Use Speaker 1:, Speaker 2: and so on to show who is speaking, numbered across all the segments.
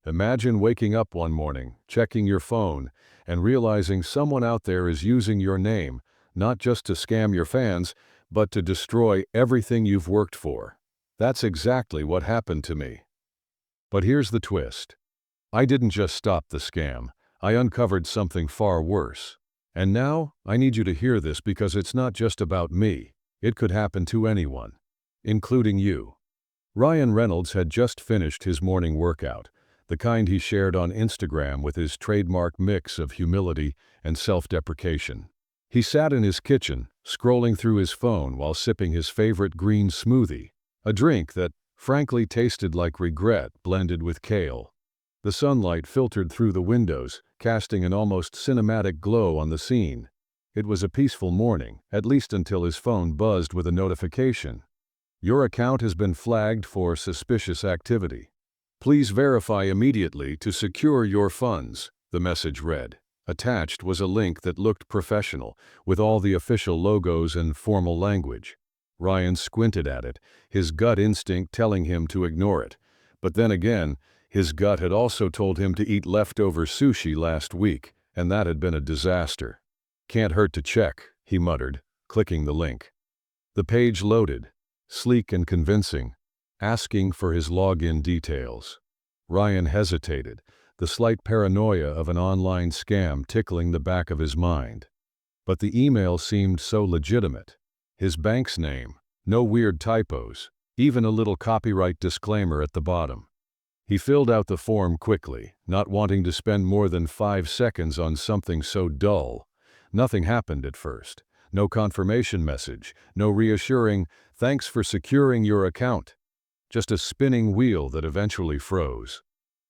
Speaker 1: Imagine waking up one morning, checking your phone, and realizing someone out there is using your name, not just to scam your fans, but to destroy everything you've worked for. That's exactly what happened to me. But here's the twist. I didn't just stop the scam, I uncovered something far worse. And now, I need you to hear this because it's not just about me. It could happen to anyone, including you. Ryan Reynolds had just finished his morning workout, the kind he shared on Instagram with his trademark mix of humility and self-deprecation. He sat in his kitchen, scrolling through his phone while sipping his favorite green smoothie, a drink that, frankly, tasted like regret blended with kale. The sunlight filtered through the windows, casting an almost cinematic glow on the scene. It was a peaceful morning, at least until his phone buzzed with a notification. Your account has been flagged for suspicious activity. Please verify immediately to secure your funds, the message read. Attached was a link that looked professional, with all the official logos and formal language. Ryan squinted at it, his gut instinct telling him to ignore it. But then again, his gut had also told him to eat leftover sushi last week, and that had been a disaster. Can't hurt to check, he muttered, clicking the link. The page loaded, sleek and convincing, asking for his login details. Ryan hesitated, the slight paranoia of an online scam tickling the back of his mind. But the email seemed so legitimate. His bank's name, no weird typos, even a little copyright disclaimer at the bottom. He filled out the form quickly, not wanting to spend more than 5 seconds on something so dull. Nothing happened at first. No confirmation message, no reassuring, "Thanks for securing your account." Just a spinning wheel that eventually froze.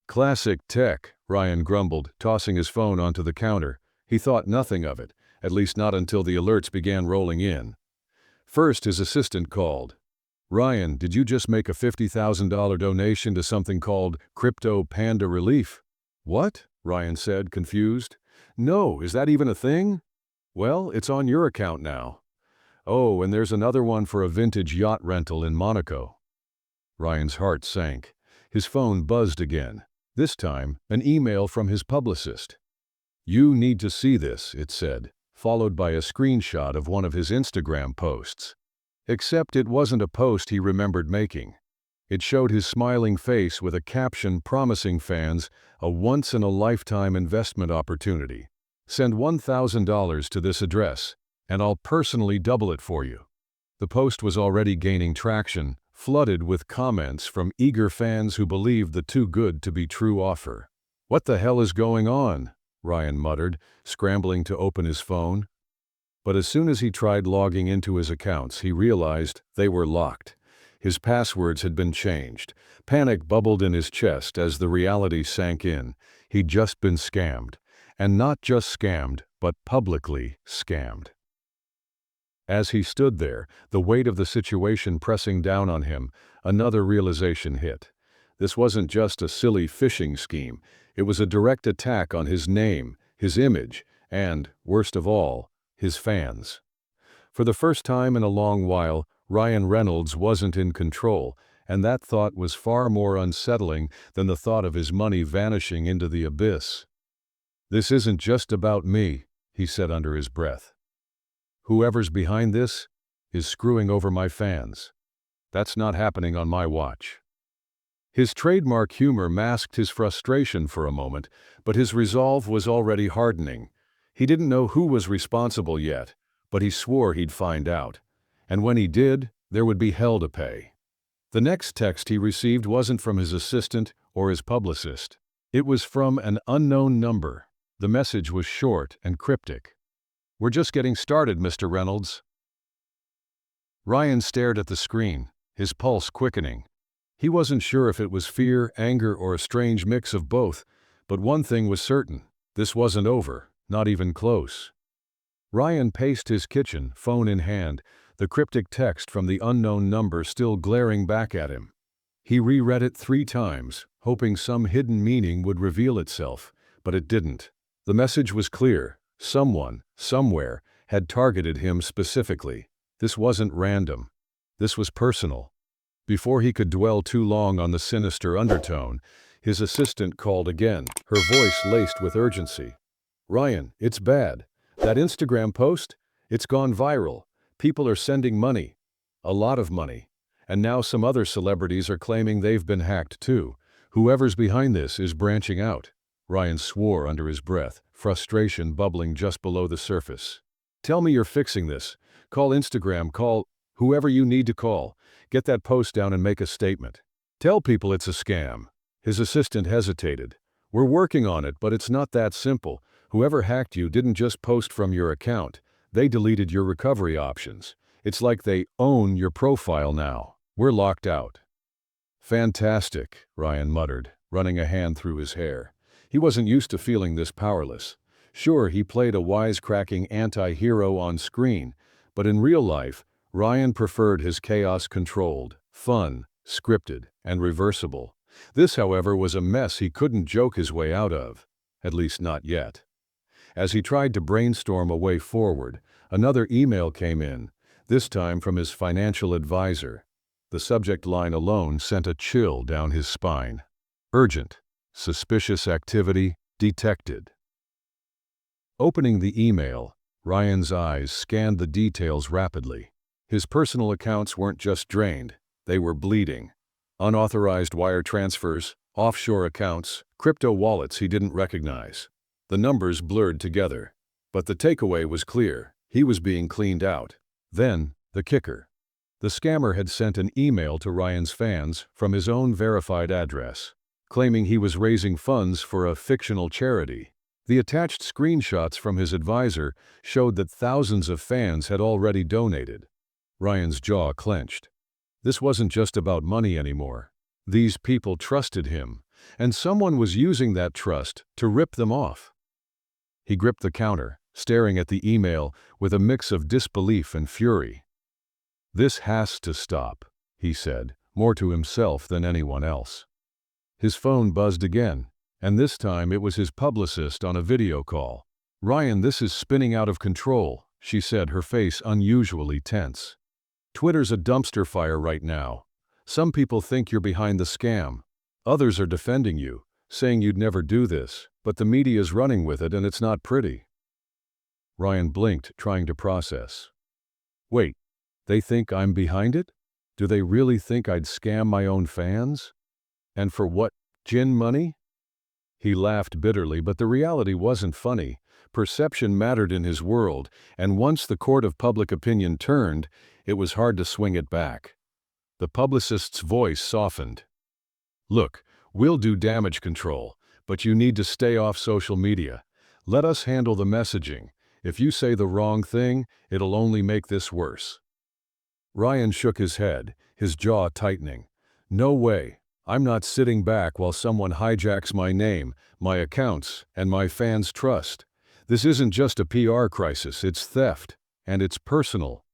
Speaker 1: Classic tech, Ryan grumbled, tossing his phone onto the counter. He thought nothing of it, at least not until the alerts began rolling in. First, his assistant called. "Ryan, did you just make a $50,000 donation to something called Crypto Panda Relief?" "What?" Ryan said, confused. "No, is that even a thing?" "Well, it's on your account now." "Oh, and there's another one for a vintage yacht rental in Monaco." Ryan's heart sank. His phone buzzed again. This time, an email from his publicist. "You need to see this," it said, followed by a screenshot of one of his Instagram posts. Except it wasn't a post he remembered making. It showed his smiling face with a caption promising fans a once-in-a-lifetime investment opportunity. "Send $1,000 to this address, and I'll personally double it for you." The post was already gaining traction, flooded with comments from eager fans who believed the too-good-to-be-true offer. "What the hell is going on?" Ryan muttered, scrambling to open his phone. But as soon as he tried logging into his accounts, he realized they were locked. His passwords had been changed. Panic bubbled in his chest as the reality sank in. He'd just been scammed. And not just scammed, but publicly scammed. As he stood there, the weight of the situation pressing down on him, another realization hit. This wasn't just a silly phishing scheme. It was a direct attack on his name, his image, and, worst of all, his fans. For the first time in a long while, Ryan Reynolds wasn't in control, and that thought was far more unsettling than the thought of his money vanishing into the abyss. "This isn't just about me," he said under his breath. "Whoever's behind this is screwing over my fans. That's not happening on my watch." His trademark humor masked his frustration for a moment, but his resolve was already hardening. He didn't know who was responsible yet, but he swore he'd find out. And when he did, there would be hell to pay. The next text he received wasn't from his assistant or his publicist. It was from an unknown number. The message was short and cryptic. "We're just getting started, Mr. Reynolds." Ryan stared at the screen, his pulse quickening. He wasn't sure if it was fear, anger, or a strange mix of both, but one thing was certain. This wasn't over, not even close. Ryan paced his kitchen, phone in hand, the cryptic text from the unknown number still glaring back at him. He reread it 3 times, hoping some hidden meaning would reveal itself, but it didn't. The message was clear. Someone, somewhere, had targeted him specifically. This wasn't random. This was personal. Before he could dwell too long on the sinister undertone, His assistant called again, her voice laced with urgency. "Ryan, it's bad. That Instagram post? It's gone viral. People are sending money. A lot of money. And now some other celebrities are claiming they've been hacked too. Whoever's behind this is branching out." Ryan swore under his breath, frustration bubbling just below the surface. "Tell me you're fixing this. Call Instagram, call whoever you need to call. Get that post down and make a statement. Tell people it's a scam." His assistant hesitated. "We're working on it, but it's not that simple. Whoever hacked you didn't just post from your account. They deleted your recovery options. It's like they own your profile now. We're locked out." "Fantastic," Ryan muttered, running a hand through his hair. He wasn't used to feeling this powerless. Sure, he played a wisecracking anti-hero on screen, but in real life, Ryan preferred his chaos controlled, fun, scripted, and reversible. This, however, was a mess he couldn't joke his way out of. At least not yet. As he tried to brainstorm a way forward, another email came in, this time from his financial advisor. The subject line alone sent a chill down his spine. "Urgent. Suspicious activity detected." Opening the email, Ryan's eyes scanned the details rapidly. His personal accounts weren't just drained, they were bleeding. Unauthorized wire transfers, offshore accounts, crypto wallets he didn't recognize. The numbers blurred together. But the takeaway was clear. He was being cleaned out. Then, the kicker. The scammer had sent an email to Ryan's fans from his own verified address, claiming he was raising funds for a fictional charity. The attached screenshots from his advisor showed that thousands of fans had already donated. Ryan's jaw clenched. This wasn't just about money anymore. These people trusted him, and someone was using that trust to rip them off. He gripped the counter, staring at the email with a mix of disbelief and fury. "This has to stop," he said, more to himself than anyone else. His phone buzzed again, and this time it was his publicist on a video call. "Ryan, this is spinning out of control," she said, her face unusually tense. "Twitter's a dumpster fire right now. Some people think you're behind the scam. Others are defending you, saying you'd never do this, but the media's running with it and it's not pretty." Ryan blinked, trying to process. "Wait, they think I'm behind it? Do they really think I'd scam my own fans? And for what, gin money?" He laughed bitterly, but the reality wasn't funny. Perception mattered in his world, and once the court of public opinion turned, it was hard to swing it back. The publicist's voice softened. "Look, we'll do damage control, but you need to stay off social media. Let us handle the messaging. If you say the wrong thing, it'll only make this worse." Ryan shook his head, his jaw tightening. "No way. I'm not sitting back while someone hijacks my name, my accounts, and my fans' trust. This isn't just a PR crisis, it's theft, and it's personal."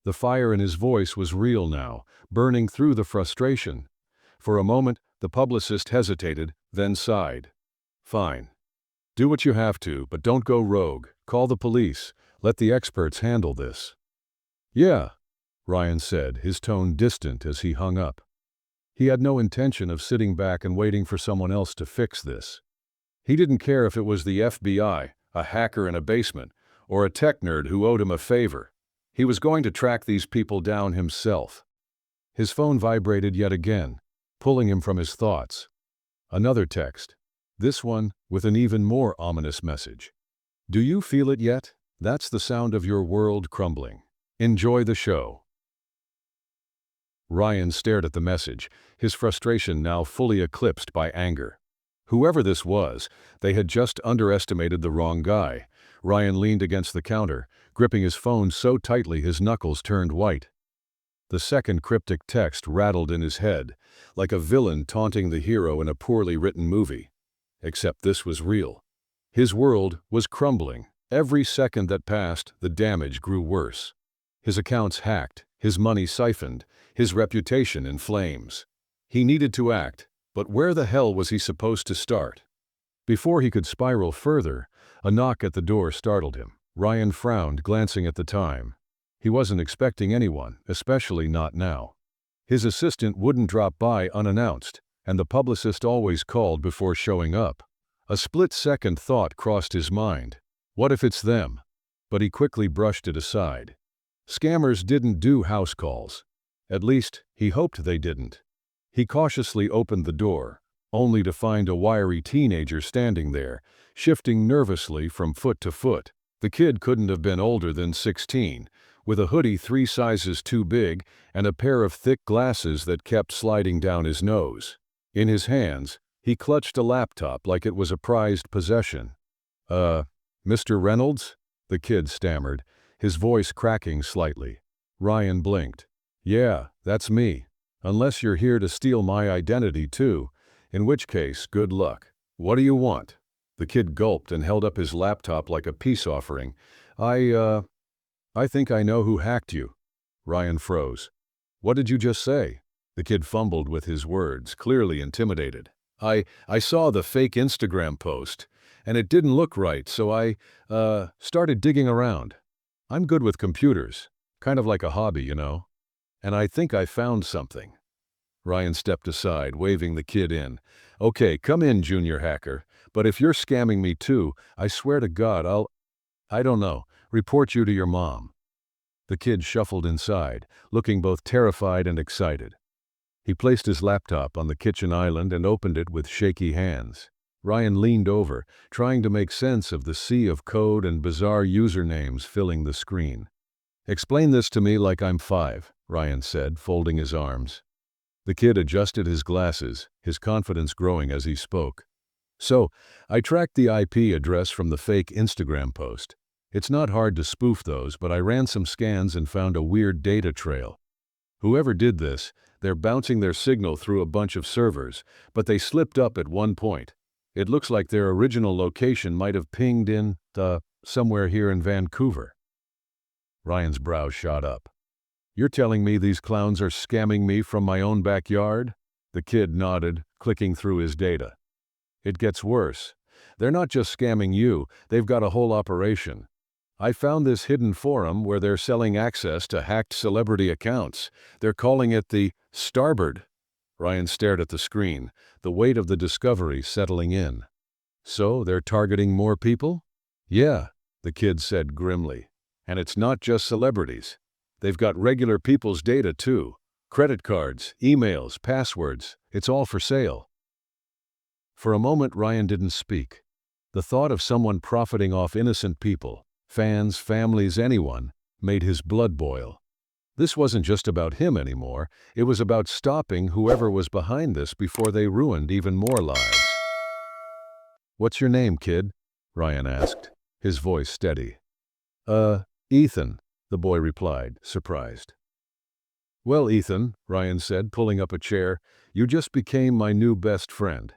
Speaker 1: The fire in his voice was real now, burning through the frustration. For a moment, the publicist hesitated, then sighed. "Fine. Do what you have to, but don't go rogue. Call the police. Let the experts handle this." "Yeah," Ryan said, his tone distant as he hung up. He had no intention of sitting back and waiting for someone else to fix this. He didn't care if it was the FBI, a hacker in a basement, or a tech nerd who owed him a favor. He was going to track these people down himself. His phone vibrated yet again, pulling him from his thoughts. Another text. This one with an even more ominous message. "Do you feel it yet? That's the sound of your world crumbling. Enjoy the show." Ryan stared at the message, his frustration now fully eclipsed by anger. Whoever this was, they had just underestimated the wrong guy. Ryan leaned against the counter, gripping his phone so tightly his knuckles turned white. The second cryptic text rattled in his head, like a villain taunting the hero in a poorly written movie. Except this was real. His world was crumbling. Every second that passed, the damage grew worse. His accounts hacked, his money siphoned, his reputation in flames. He needed to act, but where the hell was he supposed to start? Before he could spiral further, a knock at the door startled him. Ryan frowned, glancing at the time. He wasn't expecting anyone, especially not now. His assistant wouldn't drop by unannounced, and the publicist always called before showing up. A split-second thought crossed his mind. What if it's them? But he quickly brushed it aside. Scammers didn't do house calls. At least, he hoped they didn't. He cautiously opened the door, only to find a wiry teenager standing there, shifting nervously from foot to foot. The kid couldn't have been older than 16, with a hoodie 3 sizes too big and a pair of thick glasses that kept sliding down his nose. In his hands, he clutched a laptop like it was a prized possession. Mr. Reynolds?" the kid stammered, his voice cracking slightly. Ryan blinked. "Yeah, that's me. Unless you're here to steal my identity too, in which case, good luck. What do you want?" The kid gulped and held up his laptop like a peace offering. I think I know who hacked you." Ryan froze. "What did you just say?" The kid fumbled with his words, clearly intimidated. I saw the fake Instagram post, and it didn't look right, so I started digging around. I'm good with computers, kind of like a hobby, you know. And I think I found something." Ryan stepped aside, waving the kid in. "Okay, come in, junior hacker, but if you're scamming me too, I swear to God I don't know, report you to your mom." The kid shuffled inside, looking both terrified and excited. He placed his laptop on the kitchen island and opened it with shaky hands. Ryan leaned over, trying to make sense of the sea of code and bizarre usernames filling the screen. "Explain this to me like I'm 5, Ryan said, folding his arms. The kid adjusted his glasses, his confidence growing as he spoke. "So, I tracked the IP address from the fake Instagram post. It's not hard to spoof those, but I ran some scans and found a weird data trail. Whoever did this, they're bouncing their signal through a bunch of servers, but they slipped up at one point. It looks like their original location might have pinged in, somewhere here in Vancouver." Ryan's brow shot up. "You're telling me these clowns are scamming me from my own backyard?" The kid nodded, clicking through his data. "It gets worse. They're not just scamming you, they've got a whole operation. I found this hidden forum where they're selling access to hacked celebrity accounts. They're calling it the Starboard." Ryan stared at the screen, the weight of the discovery settling in. "So they're targeting more people?" "Yeah," the kid said grimly. "And it's not just celebrities. They've got regular people's data too. Credit cards, emails, passwords, it's all for sale." For a moment Ryan didn't speak. The thought of someone profiting off innocent people, fans, families, anyone, made his blood boil. This wasn't just about him anymore, it was about stopping whoever was behind this before they ruined even more lives. "What's your name, kid?" Ryan asked, his voice steady. Ethan," the boy replied, surprised. "Well, Ethan," Ryan said, pulling up a chair, "you just became my new best friend.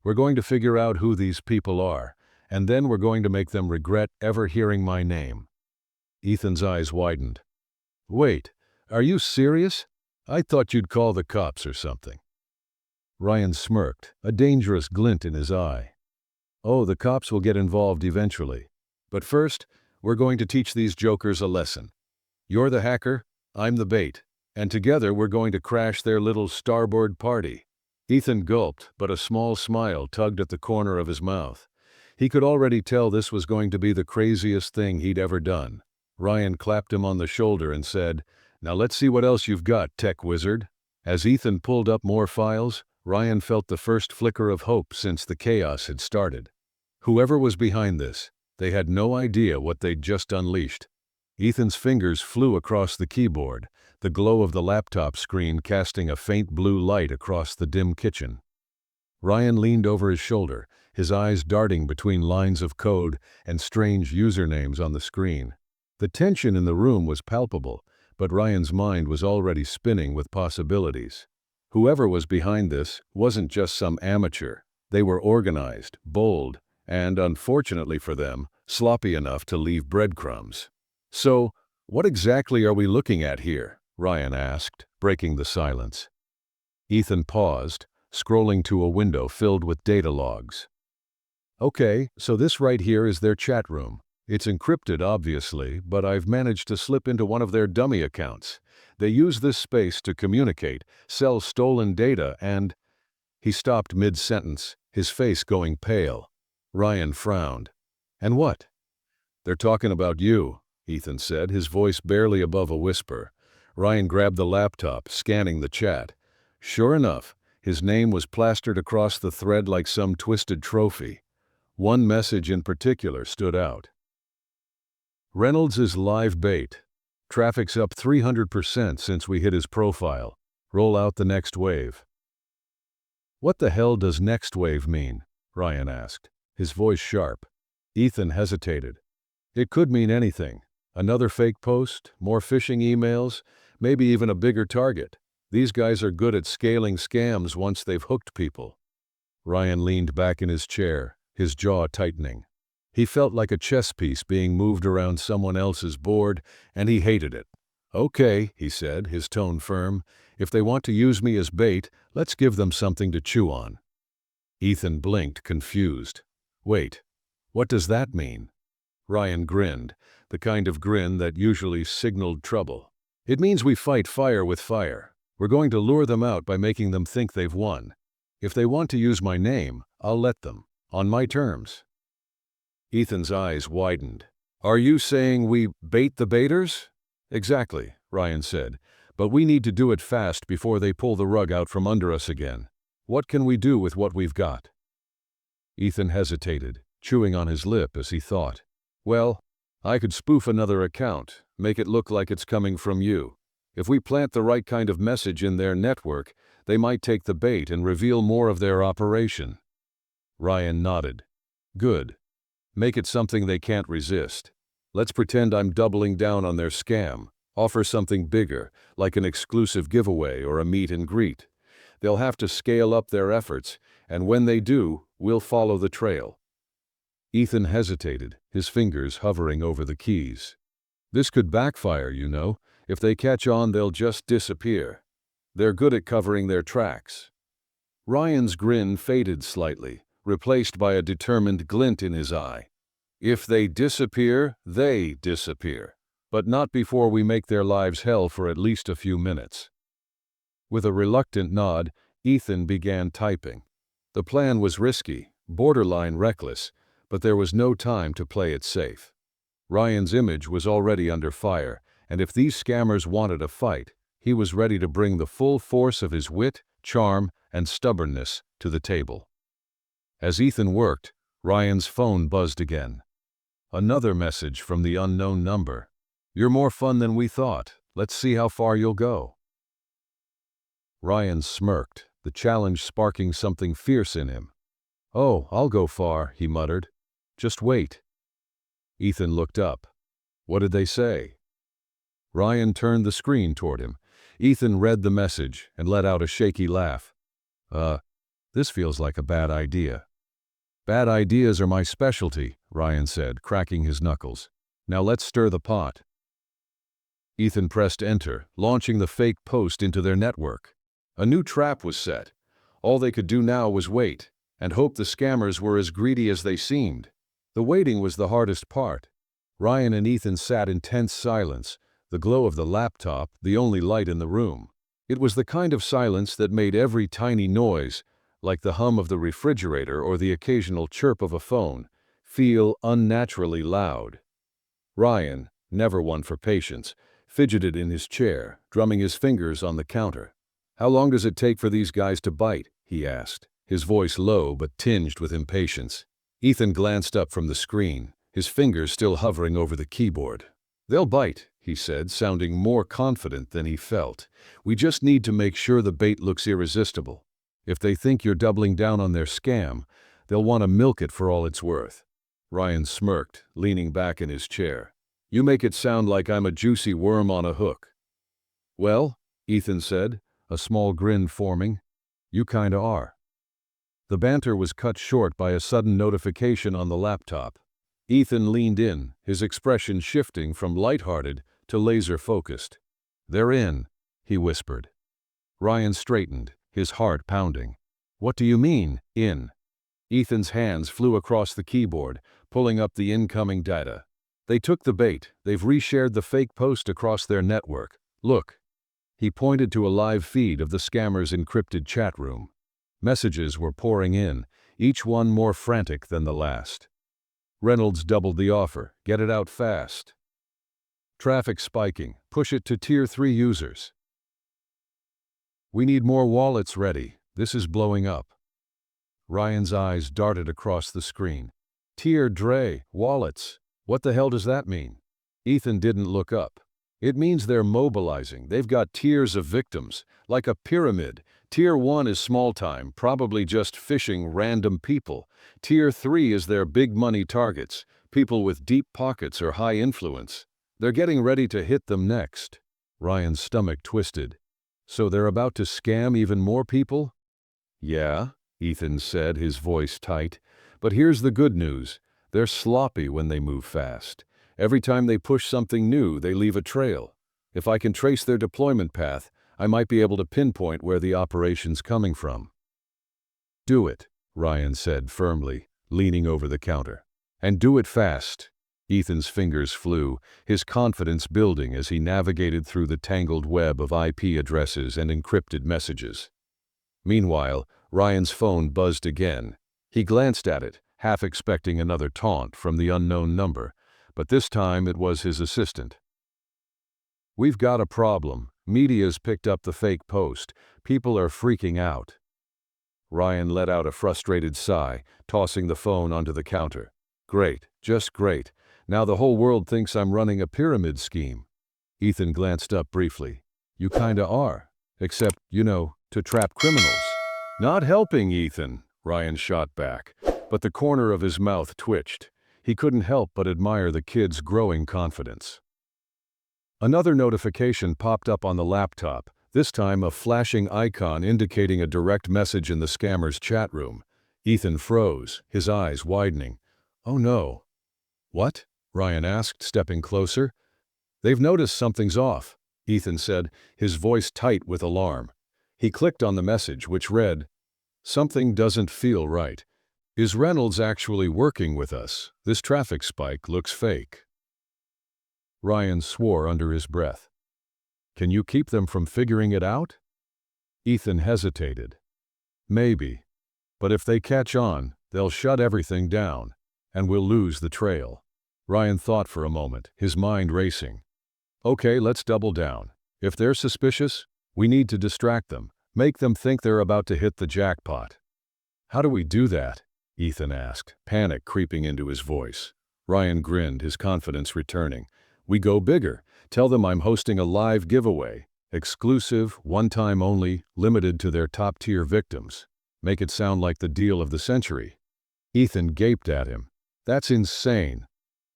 Speaker 1: We're going to figure out who these people are, and then we're going to make them regret ever hearing my name." Ethan's eyes widened. "Wait, are you serious? I thought you'd call the cops or something." Ryan smirked, a dangerous glint in his eye. "Oh, the cops will get involved eventually. But first, we're going to teach these jokers a lesson. You're the hacker, I'm the bait, and together we're going to crash their little starboard party." Ethan gulped, but a small smile tugged at the corner of his mouth. He could already tell this was going to be the craziest thing he'd ever done. Ryan clapped him on the shoulder and said, "Now let's see what else you've got, tech wizard." As Ethan pulled up more files, Ryan felt the first flicker of hope since the chaos had started. Whoever was behind this, they had no idea what they'd just unleashed. Ethan's fingers flew across the keyboard, the glow of the laptop screen casting a faint blue light across the dim kitchen. Ryan leaned over his shoulder, his eyes darting between lines of code and strange usernames on the screen. The tension in the room was palpable, but Ryan's mind was already spinning with possibilities. Whoever was behind this wasn't just some amateur. They were organized, bold, and, unfortunately for them, sloppy enough to leave breadcrumbs. "So, what exactly are we looking at here?" Ryan asked, breaking the silence. Ethan paused, scrolling to a window filled with data logs. "Okay, so this right here is their chat room. It's encrypted, obviously, but I've managed to slip into one of their dummy accounts. They use this space to communicate, sell stolen data, and..." He stopped mid-sentence, his face going pale. Ryan frowned. "And what?" "They're talking about you," Ethan said, his voice barely above a whisper. Ryan grabbed the laptop, scanning the chat. Sure enough, his name was plastered across the thread like some twisted trophy. One message in particular stood out. "Reynolds is live bait. Traffic's up 300% since we hit his profile. Roll out the next wave." "What the hell does next wave mean?" Ryan asked, his voice sharp. Ethan hesitated. "It could mean anything. Another fake post, more phishing emails, maybe even a bigger target. These guys are good at scaling scams once they've hooked people." Ryan leaned back in his chair, his jaw tightening. He felt like a chess piece being moved around someone else's board, and he hated it. "Okay," he said, his tone firm. "If they want to use me as bait, let's give them something to chew on." Ethan blinked, confused. "Wait, what does that mean?" Ryan grinned, the kind of grin that usually signaled trouble. "It means we fight fire with fire. We're going to lure them out by making them think they've won. If they want to use my name, I'll let them, on my terms." Ethan's eyes widened. "Are you saying we bait the baiters?" "Exactly," Ryan said, "but we need to do it fast before they pull the rug out from under us again. What can we do with what we've got?" Ethan hesitated, chewing on his lip as he thought. "Well, I could spoof another account, make it look like it's coming from you. If we plant the right kind of message in their network, they might take the bait and reveal more of their operation." Ryan nodded. "Good. Make it something they can't resist. Let's pretend I'm doubling down on their scam. Offer something bigger, like an exclusive giveaway or a meet and greet. They'll have to scale up their efforts, and when they do, we'll follow the trail." Ethan hesitated, his fingers hovering over the keys. "This could backfire, you know. If they catch on, they'll just disappear. They're good at covering their tracks." Ryan's grin faded slightly, replaced by a determined glint in his eye. "If they disappear, they disappear. But not before we make their lives hell for at least a few minutes." With a reluctant nod, Ethan began typing. The plan was risky, borderline reckless, but there was no time to play it safe. Ryan's image was already under fire, and if these scammers wanted a fight, he was ready to bring the full force of his wit, charm, and stubbornness to the table. As Ethan worked, Ryan's phone buzzed again. Another message from the unknown number. "You're more fun than we thought. Let's see how far you'll go." Ryan smirked, the challenge sparking something fierce in him. "Oh, I'll go far," he muttered. "Just wait." Ethan looked up. "What did they say?" Ryan turned the screen toward him. Ethan read the message and let out a shaky laugh. This feels like a bad idea." "Bad ideas are my specialty," Ryan said, cracking his knuckles. "Now let's stir the pot." Ethan pressed enter, launching the fake post into their network. A new trap was set. All they could do now was wait, and hope the scammers were as greedy as they seemed. The waiting was the hardest part. Ryan and Ethan sat in tense silence, the glow of the laptop the only light in the room. It was the kind of silence that made every tiny noise, like the hum of the refrigerator or the occasional chirp of a phone, feel unnaturally loud. Ryan, never one for patience, fidgeted in his chair, drumming his fingers on the counter. "How long does it take for these guys to bite?" he asked, his voice low but tinged with impatience. Ethan glanced up from the screen, his fingers still hovering over the keyboard. "They'll bite," he said, sounding more confident than he felt. "We just need to make sure the bait looks irresistible. If they think you're doubling down on their scam, they'll want to milk it for all it's worth." Ryan smirked, leaning back in his chair. "You make it sound like I'm a juicy worm on a hook." "Well," Ethan said, a small grin forming, "you kinda are." The banter was cut short by a sudden notification on the laptop. Ethan leaned in, his expression shifting from lighthearted to laser-focused. "They're in," he whispered. Ryan straightened, his heart pounding. "What do you mean, in?" Ethan's hands flew across the keyboard, pulling up the incoming data. "They took the bait. They've reshared the fake post across their network. Look." He pointed to a live feed of the scammer's encrypted chat room. Messages were pouring in, each one more frantic than the last. Reynolds doubled the offer. Get it out fast. Traffic spiking. Push it to Tier 3 users. We need more wallets ready. This is blowing up. Ryan's eyes darted across the screen. Tier Dre, wallets. What the hell does that mean? Ethan didn't look up. It means they're mobilizing. They've got tiers of victims, like a pyramid. Tier 1 is small time, probably just phishing random people. Tier 3 is their big money targets, people with deep pockets or high influence. They're getting ready to hit them next. Ryan's stomach twisted. So they're about to scam even more people? Yeah, Ethan said, his voice tight. But here's the good news. They're sloppy when they move fast. Every time they push something new, they leave a trail. If I can trace their deployment path, I might be able to pinpoint where the operation's coming from. Do it, Ryan said firmly, leaning over the counter. And do it fast. Ethan's fingers flew, his confidence building as he navigated through the tangled web of IP addresses and encrypted messages. Meanwhile, Ryan's phone buzzed again. He glanced at it, half expecting another taunt from the unknown number, but this time it was his assistant. We've got a problem. Media's picked up the fake post. People are freaking out. Ryan let out a frustrated sigh, tossing the phone onto the counter. Great, just great. Now the whole world thinks I'm running a pyramid scheme. Ethan glanced up briefly. You kinda are. Except, to trap criminals. Not helping, Ethan, Ryan shot back, but the corner of his mouth twitched. He couldn't help but admire the kid's growing confidence. Another notification popped up on the laptop, this time a flashing icon indicating a direct message in the scammer's chat room. Ethan froze, his eyes widening. Oh no. What? Ryan asked, stepping closer. They've noticed something's off, Ethan said, his voice tight with alarm. He clicked on the message, which read, Something doesn't feel right. Is Reynolds actually working with us? This traffic spike looks fake. Ryan swore under his breath. Can you keep them from figuring it out? Ethan hesitated. Maybe. But if they catch on, they'll shut everything down, and we'll lose the trail. Ryan thought for a moment, his mind racing. Okay, let's double down. If they're suspicious, we need to distract them, make them think they're about to hit the jackpot. How do we do that? Ethan asked, panic creeping into his voice. Ryan grinned, his confidence returning. We go bigger. Tell them I'm hosting a live giveaway. Exclusive, one-time only, limited to their top-tier victims. Make it sound like the deal of the century. Ethan gaped at him. That's insane.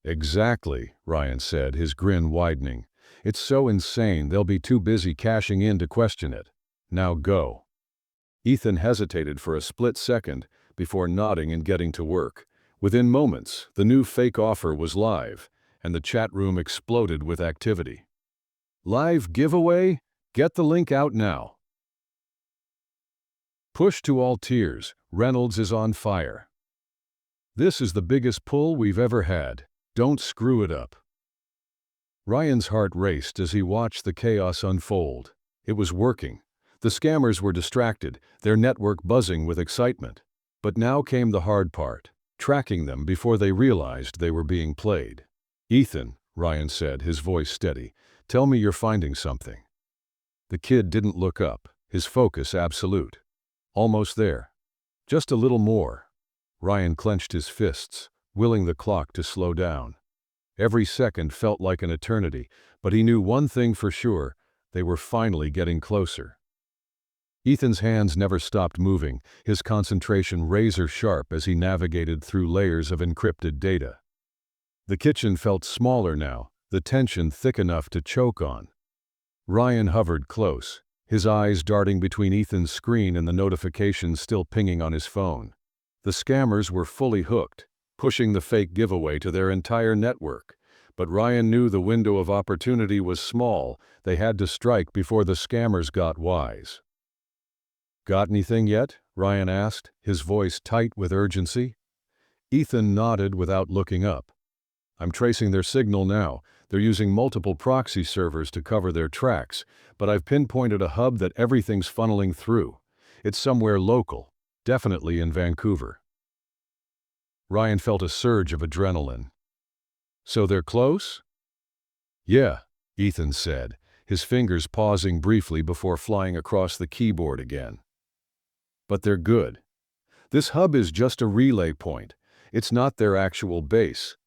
Speaker 1: Exactly, Ryan said, his grin widening. It's so insane they'll be too busy cashing in to question it. Now go. Ethan hesitated for a split second before nodding and getting to work. Within moments, the new fake offer was live, and the chat room exploded with activity. Live giveaway? Get the link out now. Push to all tiers. Reynolds is on fire. This is the biggest pull we've ever had. Don't screw it up. Ryan's heart raced as he watched the chaos unfold. It was working. The scammers were distracted, their network buzzing with excitement. But now came the hard part, tracking them before they realized they were being played. Ethan, Ryan said, his voice steady, tell me you're finding something. The kid didn't look up, his focus absolute. Almost there. Just a little more. Ryan clenched his fists, willing the clock to slow down. Every second felt like an eternity, but he knew one thing for sure, they were finally getting closer. Ethan's hands never stopped moving, his concentration razor-sharp as he navigated through layers of encrypted data. The kitchen felt smaller now, the tension thick enough to choke on. Ryan hovered close, his eyes darting between Ethan's screen and the notifications still pinging on his phone. The scammers were fully hooked, pushing the fake giveaway to their entire network. But Ryan knew the window of opportunity was small. They had to strike before the scammers got wise. Got anything yet? Ryan asked, his voice tight with urgency. Ethan nodded without looking up. I'm tracing their signal now. They're using multiple proxy servers to cover their tracks, but I've pinpointed a hub that everything's funneling through. It's somewhere local, definitely in Vancouver. Ryan felt a surge of adrenaline. So they're close? Yeah, Ethan said, his fingers pausing briefly before flying across the keyboard again. But they're good. This hub is just a relay point. It's not their actual base.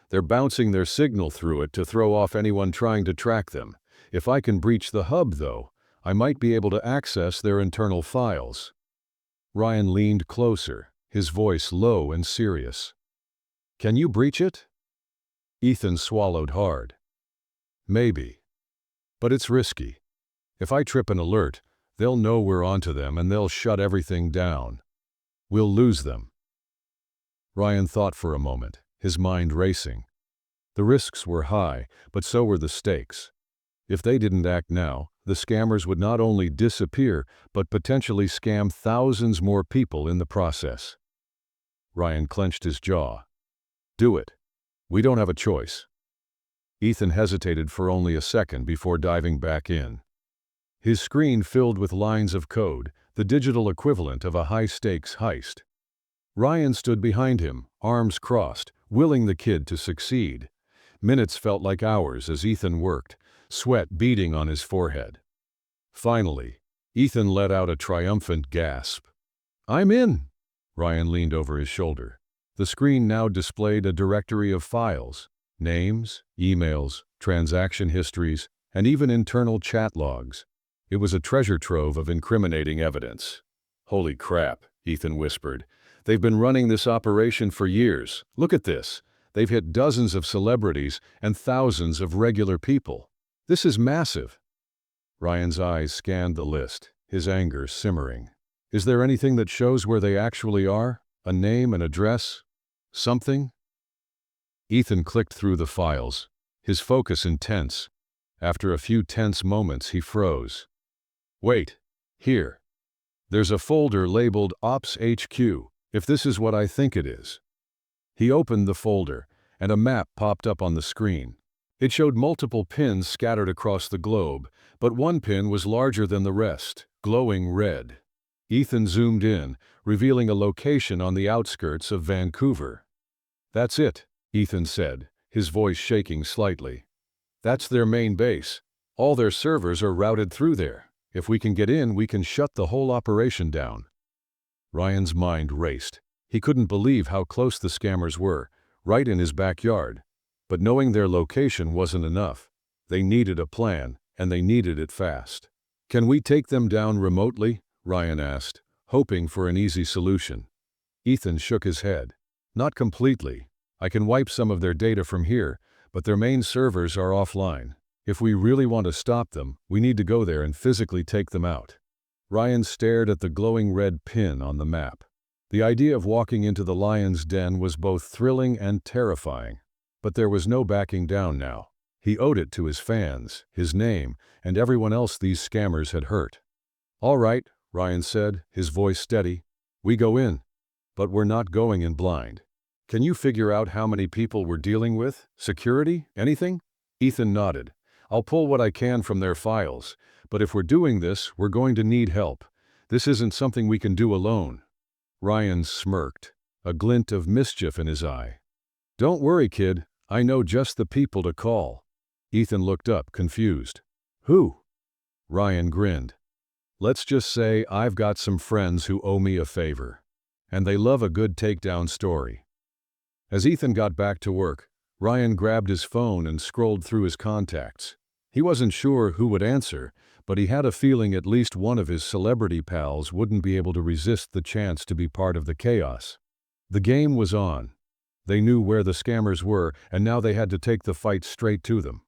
Speaker 1: They're bouncing their signal through it to throw off anyone trying to track them. If I can breach the hub, though, I might be able to access their internal files. Ryan leaned closer, his voice low and serious. Can you breach it? Ethan swallowed hard. Maybe. But it's risky. If I trip an alert, they'll know we're onto them and they'll shut everything down. We'll lose them. Ryan thought for a moment, his mind racing. The risks were high, but so were the stakes. If they didn't act now, the scammers would not only disappear, but potentially scam thousands more people in the process. Ryan clenched his jaw. Do it. We don't have a choice. Ethan hesitated for only a second before diving back in. His screen filled with lines of code, the digital equivalent of a high-stakes heist. Ryan stood behind him, arms crossed, willing the kid to succeed. Minutes felt like hours as Ethan worked, sweat beading on his forehead. Finally, Ethan let out a triumphant gasp. I'm in! Ryan leaned over his shoulder. The screen now displayed a directory of files, names, emails, transaction histories, and even internal chat logs. It was a treasure trove of incriminating evidence. Holy crap, Ethan whispered. They've been running this operation for years. Look at this. They've hit dozens of celebrities and thousands of regular people. This is massive. Ryan's eyes scanned the list, his anger simmering. Is there anything that shows where they actually are? A name, an address? Something? Ethan clicked through the files, his focus intense. After a few tense moments, he froze. Wait. Here. There's a folder labeled Ops HQ, if this is what I think it is. He opened the folder, and a map popped up on the screen. It showed multiple pins scattered across the globe, but one pin was larger than the rest, glowing red. Ethan zoomed in, revealing a location on the outskirts of Vancouver. That's it, Ethan said, his voice shaking slightly. That's their main base. All their servers are routed through there. If we can get in, we can shut the whole operation down. Ryan's mind raced. He couldn't believe how close the scammers were, right in his backyard. But knowing their location wasn't enough. They needed a plan, and they needed it fast. Can we take them down remotely? Ryan asked, hoping for an easy solution. Ethan shook his head. Not completely. I can wipe some of their data from here, but their main servers are offline. If we really want to stop them, we need to go there and physically take them out. Ryan stared at the glowing red pin on the map. The idea of walking into the lion's den was both thrilling and terrifying. But there was no backing down now. He owed it to his fans, his name, and everyone else these scammers had hurt. All right, Ryan said, his voice steady. We go in. But we're not going in blind. Can you figure out how many people we're dealing with? Security? Anything? Ethan nodded. I'll pull what I can from their files. But if we're doing this, we're going to need help. This isn't something we can do alone. Ryan smirked, a glint of mischief in his eye. Don't worry, kid. I know just the people to call. Ethan looked up, confused. Who? Ryan grinned. Let's just say I've got some friends who owe me a favor. And they love a good takedown story. As Ethan got back to work, Ryan grabbed his phone and scrolled through his contacts. He wasn't sure who would answer, but he had a feeling at least one of his celebrity pals wouldn't be able to resist the chance to be part of the chaos. The game was on. They knew where the scammers were, and now they had to take the fight straight to them.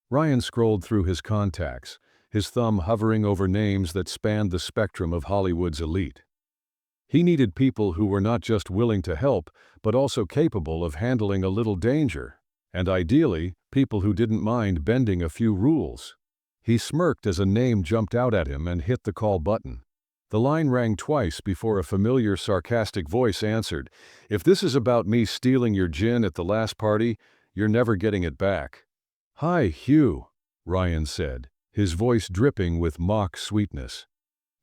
Speaker 1: Ryan scrolled through his contacts, his thumb hovering over names that spanned the spectrum of Hollywood's elite. He needed people who were not just willing to help, but also capable of handling a little danger, and ideally, people who didn't mind bending a few rules. He smirked as a name jumped out at him and hit the call button. The line rang twice before a familiar sarcastic voice answered, "If this is about me stealing your gin at the last party, you're never getting it back." "Hi, Hugh," Ryan said, his voice dripping with mock sweetness.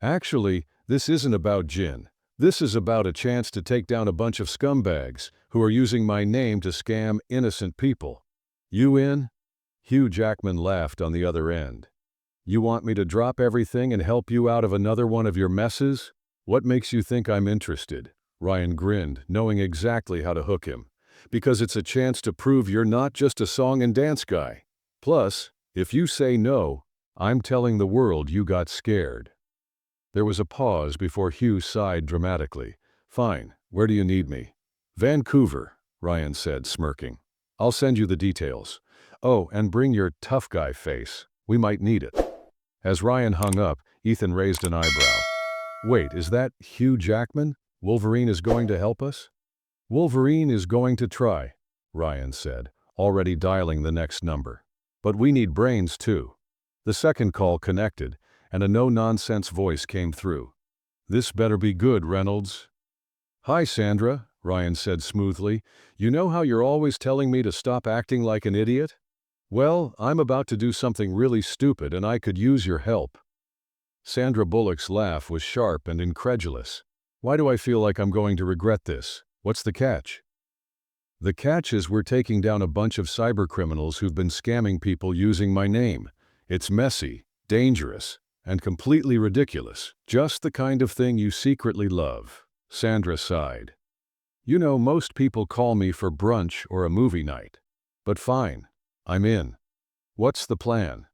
Speaker 1: "Actually, this isn't about gin. This is about a chance to take down a bunch of scumbags who are using my name to scam innocent people. You in?" Hugh Jackman laughed on the other end. "You want me to drop everything and help you out of another one of your messes? What makes you think I'm interested?" Ryan grinned, knowing exactly how to hook him. "Because it's a chance to prove you're not just a song and dance guy. Plus, if you say no, I'm telling the world you got scared." There was a pause before Hugh sighed dramatically. "Fine, where do you need me?" "Vancouver," Ryan said, smirking. "I'll send you the details. Oh, and bring your tough guy face. We might need it." As Ryan hung up, Ethan raised an eyebrow. "Wait, is that Hugh Jackman? Wolverine is going to help us?" "Wolverine is going to try," Ryan said, already dialing the next number. "But we need brains too." The second call connected, and a no-nonsense voice came through. "This better be good, Reynolds." "Hi, Sandra," Ryan said smoothly. "You know how you're always telling me to stop acting like an idiot? Well, I'm about to do something really stupid and I could use your help." Sandra Bullock's laugh was sharp and incredulous. "Why do I feel like I'm going to regret this? What's the catch?" "The catch is we're taking down a bunch of cybercriminals who've been scamming people using my name. It's messy, dangerous, and completely ridiculous. Just the kind of thing you secretly love." Sandra sighed. "You know, most people call me for brunch or a movie night. But fine, I'm in. What's the plan?"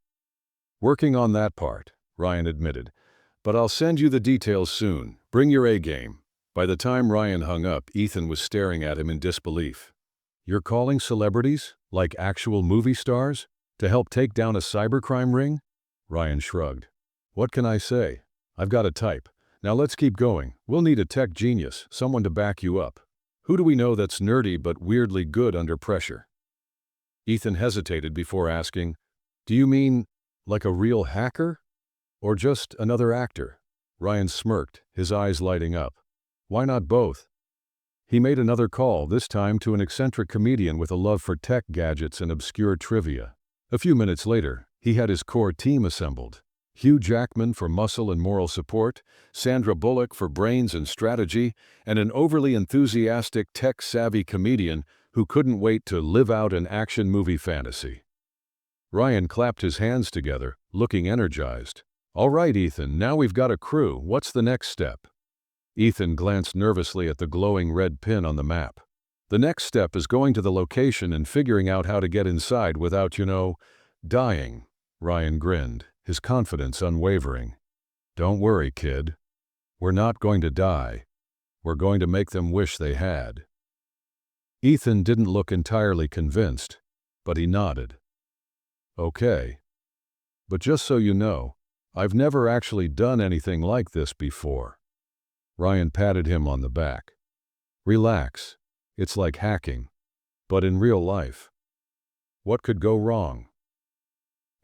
Speaker 1: "Working on that part," Ryan admitted. "But I'll send you the details soon. Bring your A-game." By the time Ryan hung up, Ethan was staring at him in disbelief. "You're calling celebrities, like actual movie stars, to help take down a cybercrime ring?" Ryan shrugged. "What can I say? I've got a type. Now let's keep going. We'll need a tech genius, someone to back you up. Who do we know that's nerdy but weirdly good under pressure?" Ethan hesitated before asking, "Do you mean like a real hacker? Or just another actor?" Ryan smirked, his eyes lighting up. "Why not both?" He made another call, this time to an eccentric comedian with a love for tech gadgets and obscure trivia. A few minutes later, he had his core team assembled. Hugh Jackman for muscle and moral support, Sandra Bullock for brains and strategy, and an overly enthusiastic tech-savvy comedian who couldn't wait to live out an action movie fantasy. Ryan clapped his hands together, looking energized. "All right, Ethan, now we've got a crew. What's the next step?" Ethan glanced nervously at the glowing red pin on the map. "The next step is going to the location and figuring out how to get inside without, dying." Ryan grinned, his confidence unwavering. "Don't worry, kid. We're not going to die. We're going to make them wish they had." Ethan didn't look entirely convinced, but he nodded. "Okay. But just so you know, I've never actually done anything like this before." Ryan patted him on the back. "Relax. It's like hacking, but in real life. What could go wrong?"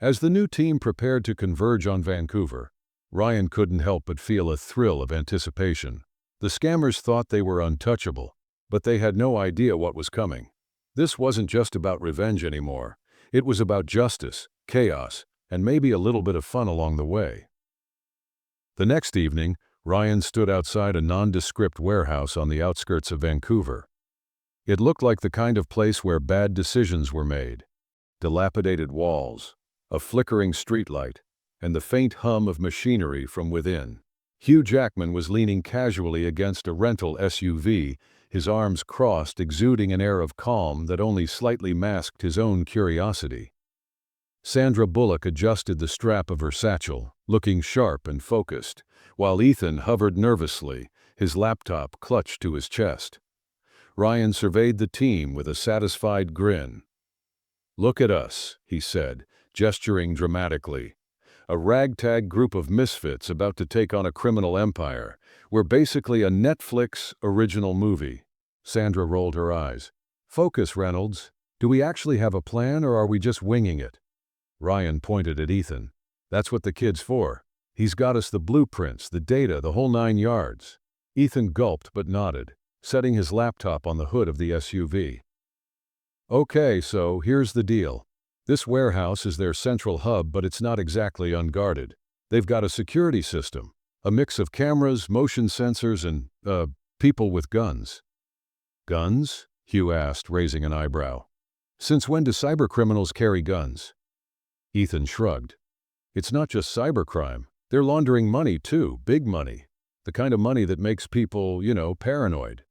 Speaker 1: As the new team prepared to converge on Vancouver, Ryan couldn't help but feel a thrill of anticipation. The scammers thought they were untouchable, but they had no idea what was coming. This wasn't just about revenge anymore. It was about justice, chaos, and maybe a little bit of fun along the way. The next evening, Ryan stood outside a nondescript warehouse on the outskirts of Vancouver. It looked like the kind of place where bad decisions were made. Dilapidated walls, a flickering streetlight, and the faint hum of machinery from within. Hugh Jackman was leaning casually against a rental SUV, his arms crossed, exuding an air of calm that only slightly masked his own curiosity. Sandra Bullock adjusted the strap of her satchel, looking sharp and focused, while Ethan hovered nervously, his laptop clutched to his chest. Ryan surveyed the team with a satisfied grin. "Look at us," he said, gesturing dramatically. "A ragtag group of misfits about to take on a criminal empire. We're basically a Netflix original movie." Sandra rolled her eyes. "Focus, Reynolds. Do we actually have a plan or are we just winging it?" Ryan pointed at Ethan. "That's what the kid's for. He's got us the blueprints, the data, the whole 9 yards. Ethan gulped but nodded, setting his laptop on the hood of the SUV. "Okay, so here's the deal. This warehouse is their central hub, but it's not exactly unguarded. They've got a security system, a mix of cameras, motion sensors, and, Uh, people with guns. Guns? Hugh asked, raising an eyebrow. Since when do cybercriminals carry guns? Ethan shrugged. It's not just cybercrime. They're laundering money too, big money. The kind of money that makes people, paranoid.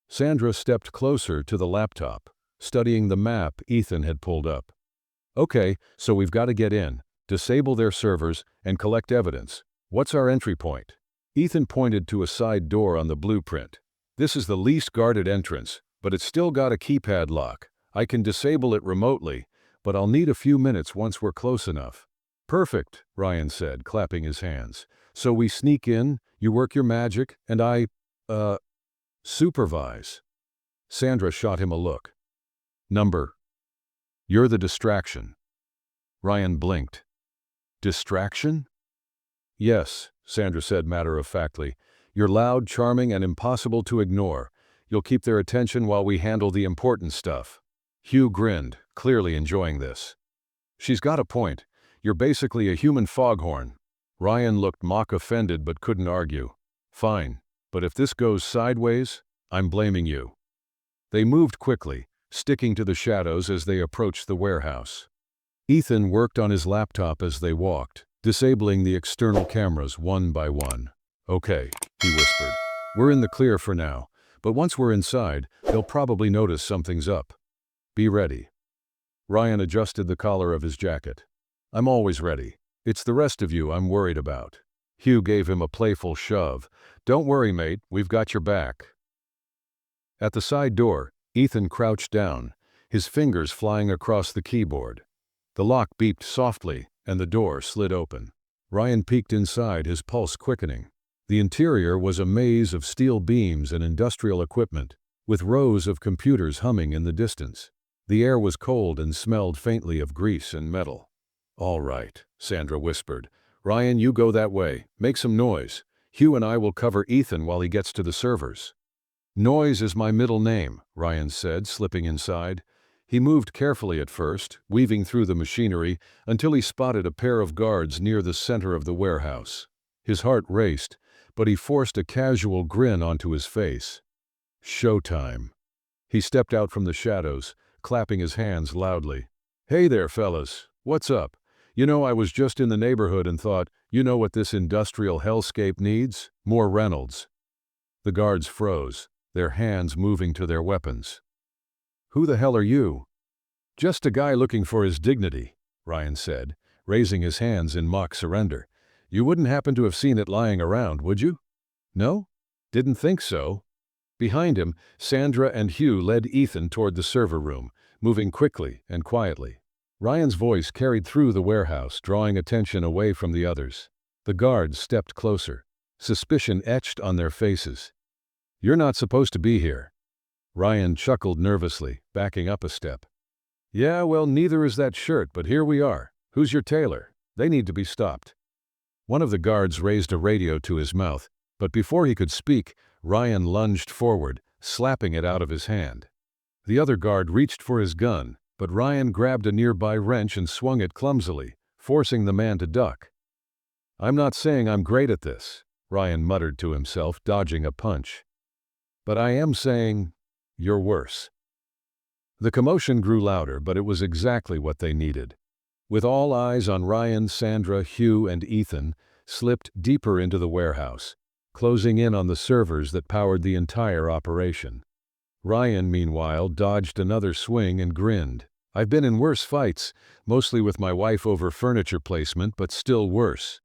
Speaker 1: Sandra stepped closer to the laptop, studying the map Ethan had pulled up. Okay, so we've got to get in, disable their servers, and collect evidence. What's our entry point? Ethan pointed to a side door on the blueprint. This is the least guarded entrance, but it's still got a keypad lock. I can disable it remotely, but I'll need a few minutes once we're close enough. Perfect, Ryan said, clapping his hands. So we sneak in, you work your magic, and I, supervise. Sandra shot him a look. Number. You're the distraction. Ryan blinked. Distraction? Yes, Sandra said matter-of-factly. You're loud, charming, and impossible to ignore. You'll keep their attention while we handle the important stuff. Hugh grinned, clearly enjoying this. She's got a point. You're basically a human foghorn. Ryan looked mock-offended but couldn't argue. Fine, but if this goes sideways, I'm blaming you. They moved quickly, sticking to the shadows as they approached the warehouse. Ethan worked on his laptop as they walked, disabling the external cameras one by one. Okay, he whispered. We're in the clear for now, but once we're inside, they'll probably notice something's up. Be ready. Ryan adjusted the collar of his jacket. I'm always ready. It's the rest of you I'm worried about. Hugh gave him a playful shove. Don't worry, mate, we've got your back. At the side door, Ethan crouched down, his fingers flying across the keyboard. The lock beeped softly, and the door slid open. Ryan peeked inside, his pulse quickening. The interior was a maze of steel beams and industrial equipment, with rows of computers humming in the distance. The air was cold and smelled faintly of grease and metal. All right, Sandra whispered. Ryan, you go that way. Make some noise. Hugh and I will cover Ethan while he gets to the servers. Noise is my middle name, Ryan said, slipping inside. He moved carefully at first, weaving through the machinery, until he spotted a pair of guards near the center of the warehouse. His heart raced, but he forced a casual grin onto his face. Showtime. He stepped out from the shadows, clapping his hands loudly. Hey there, fellas. What's up? I was just in the neighborhood and thought, you know what this industrial hellscape needs? More Reynolds. The guards froze, their hands moving to their weapons. Who the hell are you? Just a guy looking for his dignity, Ryan said, raising his hands in mock surrender. You wouldn't happen to have seen it lying around, would you? No? Didn't think so. Behind him, Sandra and Hugh led Ethan toward the server room, moving quickly and quietly. Ryan's voice carried through the warehouse, drawing attention away from the others. The guards stepped closer, suspicion etched on their faces. You're not supposed to be here. Ryan chuckled nervously, backing up a step. Yeah, well, neither is that shirt, but here we are. Who's your tailor? They need to be stopped. One of the guards raised a radio to his mouth, but before he could speak, Ryan lunged forward, slapping it out of his hand. The other guard reached for his gun, but Ryan grabbed a nearby wrench and swung it clumsily, forcing the man to duck. I'm not saying I'm great at this, Ryan muttered to himself, dodging a punch. But I am saying, you're worse. The commotion grew louder, but it was exactly what they needed. With all eyes on Ryan, Sandra, Hugh, and Ethan, slipped deeper into the warehouse, closing in on the servers that powered the entire operation. Ryan, meanwhile, dodged another swing and grinned. I've been in worse fights, mostly with my wife over furniture placement, but still worse.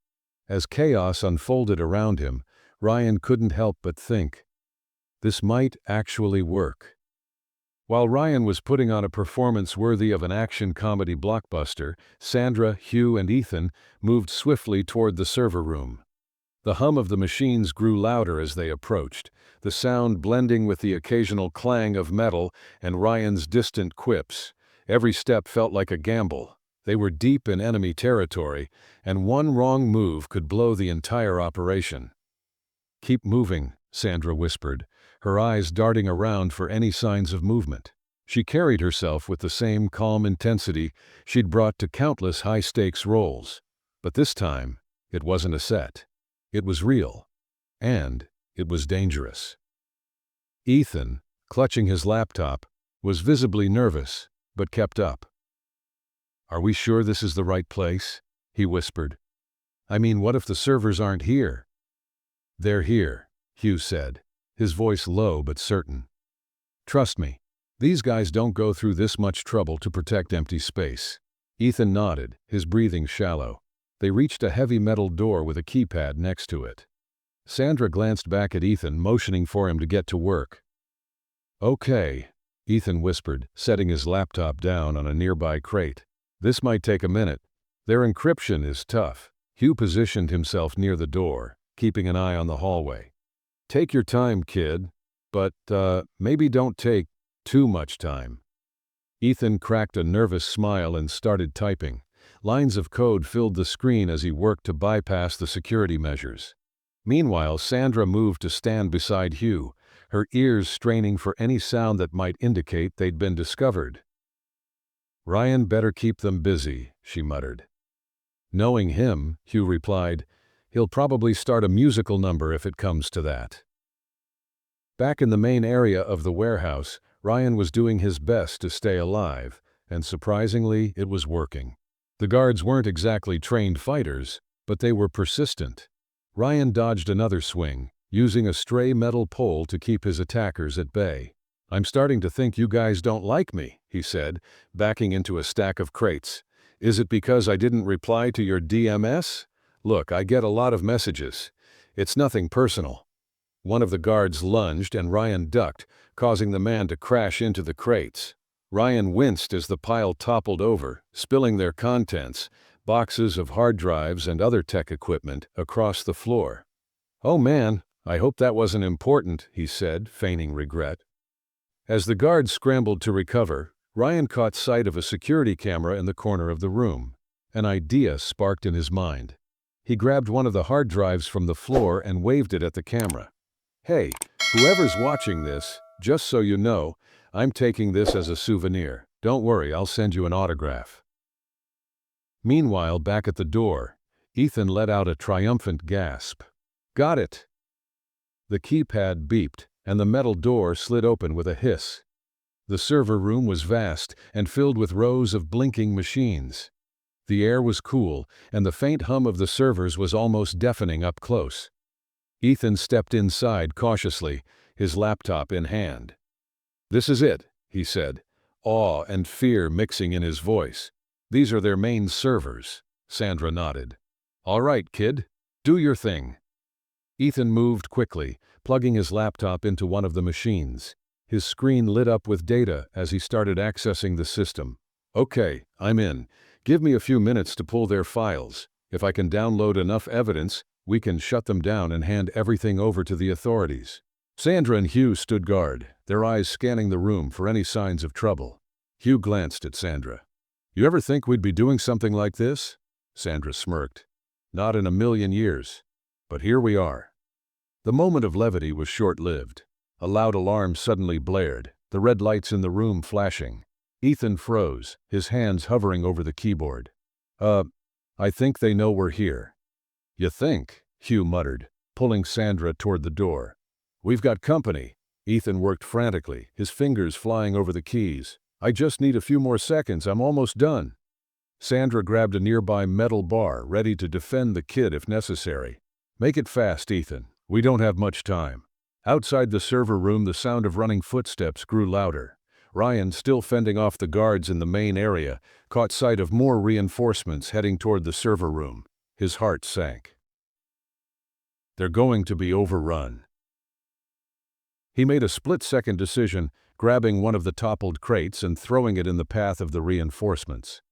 Speaker 1: As chaos unfolded around him, Ryan couldn't help but think, this might actually work. While Ryan was putting on a performance worthy of an action comedy blockbuster, Sandra, Hugh, and Ethan moved swiftly toward the server room. The hum of the machines grew louder as they approached, the sound blending with the occasional clang of metal and Ryan's distant quips. Every step felt like a gamble. They were deep in enemy territory, and one wrong move could blow the entire operation. Keep moving, Sandra whispered, her eyes darting around for any signs of movement. She carried herself with the same calm intensity she'd brought to countless high-stakes roles. But this time, it wasn't a set. It was real. And It was dangerous. Ethan, clutching his laptop, was visibly nervous, but kept up. "Are we sure this is the right place?" he whispered. "I mean, what if the servers aren't here?" "They're here," Hugh said, his voice low but certain. "Trust me, these guys don't go through this much trouble to protect empty space." Ethan nodded, his breathing shallow. They reached a heavy metal door with a keypad next to it. Sandra glanced back at Ethan, motioning for him to get to work. "Okay," Ethan whispered, setting his laptop down on a nearby crate. "This might take a minute. Their encryption is tough." Hugh positioned himself near the door, keeping an eye on the hallway. "Take your time, kid. But, maybe don't take too much time." Ethan cracked a nervous smile and started typing. Lines of code filled the screen as he worked to bypass the security measures. Meanwhile, Sandra moved to stand beside Hugh, her ears straining for any sound that might indicate they'd been discovered. "Ryan better keep them busy," she muttered. Knowing him, Hugh replied, "He'll probably start a musical number if it comes to that." Back in the main area of the warehouse, Ryan was doing his best to stay alive, and surprisingly, it was working. The guards weren't exactly trained fighters, but they were persistent. Ryan dodged another swing, using a stray metal pole to keep his attackers at bay. "I'm starting to think you guys don't like me," he said, backing into a stack of crates. "Is it because I didn't reply to your DMS? Look, I get a lot of messages. It's nothing personal." One of the guards lunged and Ryan ducked, causing the man to crash into the crates. Ryan winced as the pile toppled over, spilling their contents, boxes of hard drives and other tech equipment, across the floor. "Oh man, I hope that wasn't important," he said, feigning regret. As the guards scrambled to recover, Ryan caught sight of a security camera in the corner of the room. An idea sparked in his mind. He grabbed one of the hard drives from the floor and waved it at the camera. "Hey, whoever's watching this, just so you know, I'm taking this as a souvenir. Don't worry, I'll send you an autograph." Meanwhile, back at the door, Ethan let out a triumphant gasp. "Got it!" The keypad beeped, and the metal door slid open with a hiss. The server room was vast and filled with rows of blinking machines. The air was cool, and the faint hum of the servers was almost deafening up close. Ethan stepped inside cautiously, his laptop in hand. "This is it," he said, awe and fear mixing in his voice. "These are their main servers." Sandra nodded. "All right, kid. Do your thing." Ethan moved quickly, plugging his laptop into one of the machines. His screen lit up with data as he started accessing the system. "Okay, I'm in. Give me a few minutes to pull their files. If I can download enough evidence, we can shut them down and hand everything over to the authorities." Sandra and Hugh stood guard, their eyes scanning the room for any signs of trouble. Hugh glanced at Sandra. "You ever think we'd be doing something like this?" Sandra smirked. "Not in a million years. But here we are." The moment of levity was short-lived. A loud alarm suddenly blared, the red lights in the room flashing. Ethan froze, his hands hovering over the keyboard. I think they know we're here." "You think?" Hugh muttered, pulling Sandra toward the door. "We've got company." Ethan worked frantically, his fingers flying over the keys. "I just need a few more seconds, I'm almost done." Sandra grabbed a nearby metal bar, ready to defend the kid if necessary. "Make it fast, Ethan. We don't have much time." Outside the server room, the sound of running footsteps grew louder. Ryan, still fending off the guards in the main area, caught sight of more reinforcements heading toward the server room. His heart sank. They're going to be overrun. He made a split-second decision, grabbing one of the toppled crates and throwing it in the path of the reinforcements.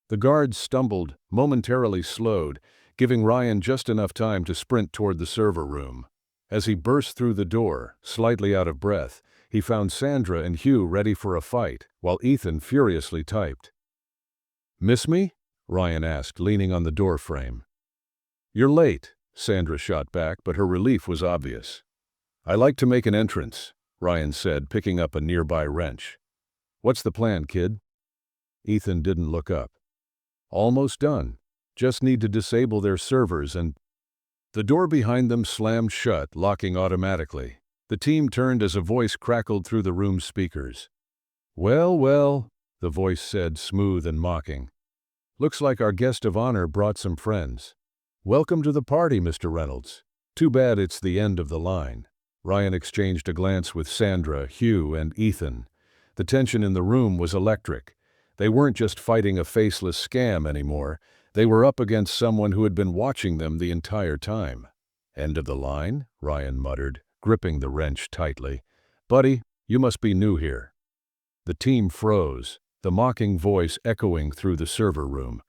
Speaker 1: The guards stumbled, momentarily slowed, giving Ryan just enough time to sprint toward the server room. As he burst through the door, slightly out of breath, he found Sandra and Hugh ready for a fight, while Ethan furiously typed. "Miss me?" Ryan asked, leaning on the door frame. "You're late," Sandra shot back, but her relief was obvious. "I like to make an entrance," Ryan said, picking up a nearby wrench. "What's the plan, kid?" Ethan didn't look up. "Almost done. Just need to disable their servers and..." The door behind them slammed shut, locking automatically. The team turned as a voice crackled through the room's speakers. "Well, well," the voice said, smooth and mocking. "Looks like our guest of honor brought some friends. Welcome to the party, Mr. Reynolds. Too bad it's the end of the line." Ryan exchanged a glance with Sandra, Hugh, and Ethan. The tension in the room was electric. They weren't just fighting a faceless scam anymore. They were up against someone who had been watching them the entire time. "End of the line?" Ryan muttered, gripping the wrench tightly. "Buddy, you must be new here." The team froze, the mocking voice echoing through the server room.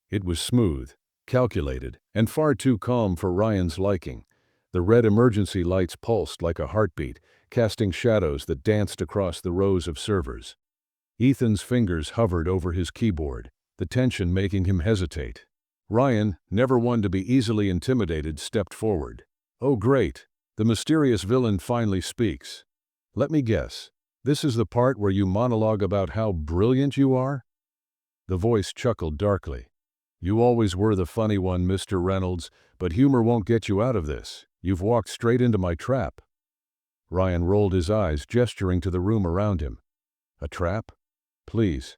Speaker 1: It was smooth, calculated, and far too calm for Ryan's liking. The red emergency lights pulsed like a heartbeat, casting shadows that danced across the rows of servers. Ethan's fingers hovered over his keyboard, the tension making him hesitate. Ryan, never one to be easily intimidated, stepped forward. "Oh great, the mysterious villain finally speaks. Let me guess, this is the part where you monologue about how brilliant you are?" The voice chuckled darkly. "You always were the funny one, Mr. Reynolds, but humor won't get you out of this. You've walked straight into my trap." Ryan rolled his eyes, gesturing to the room around him. "A trap? Please.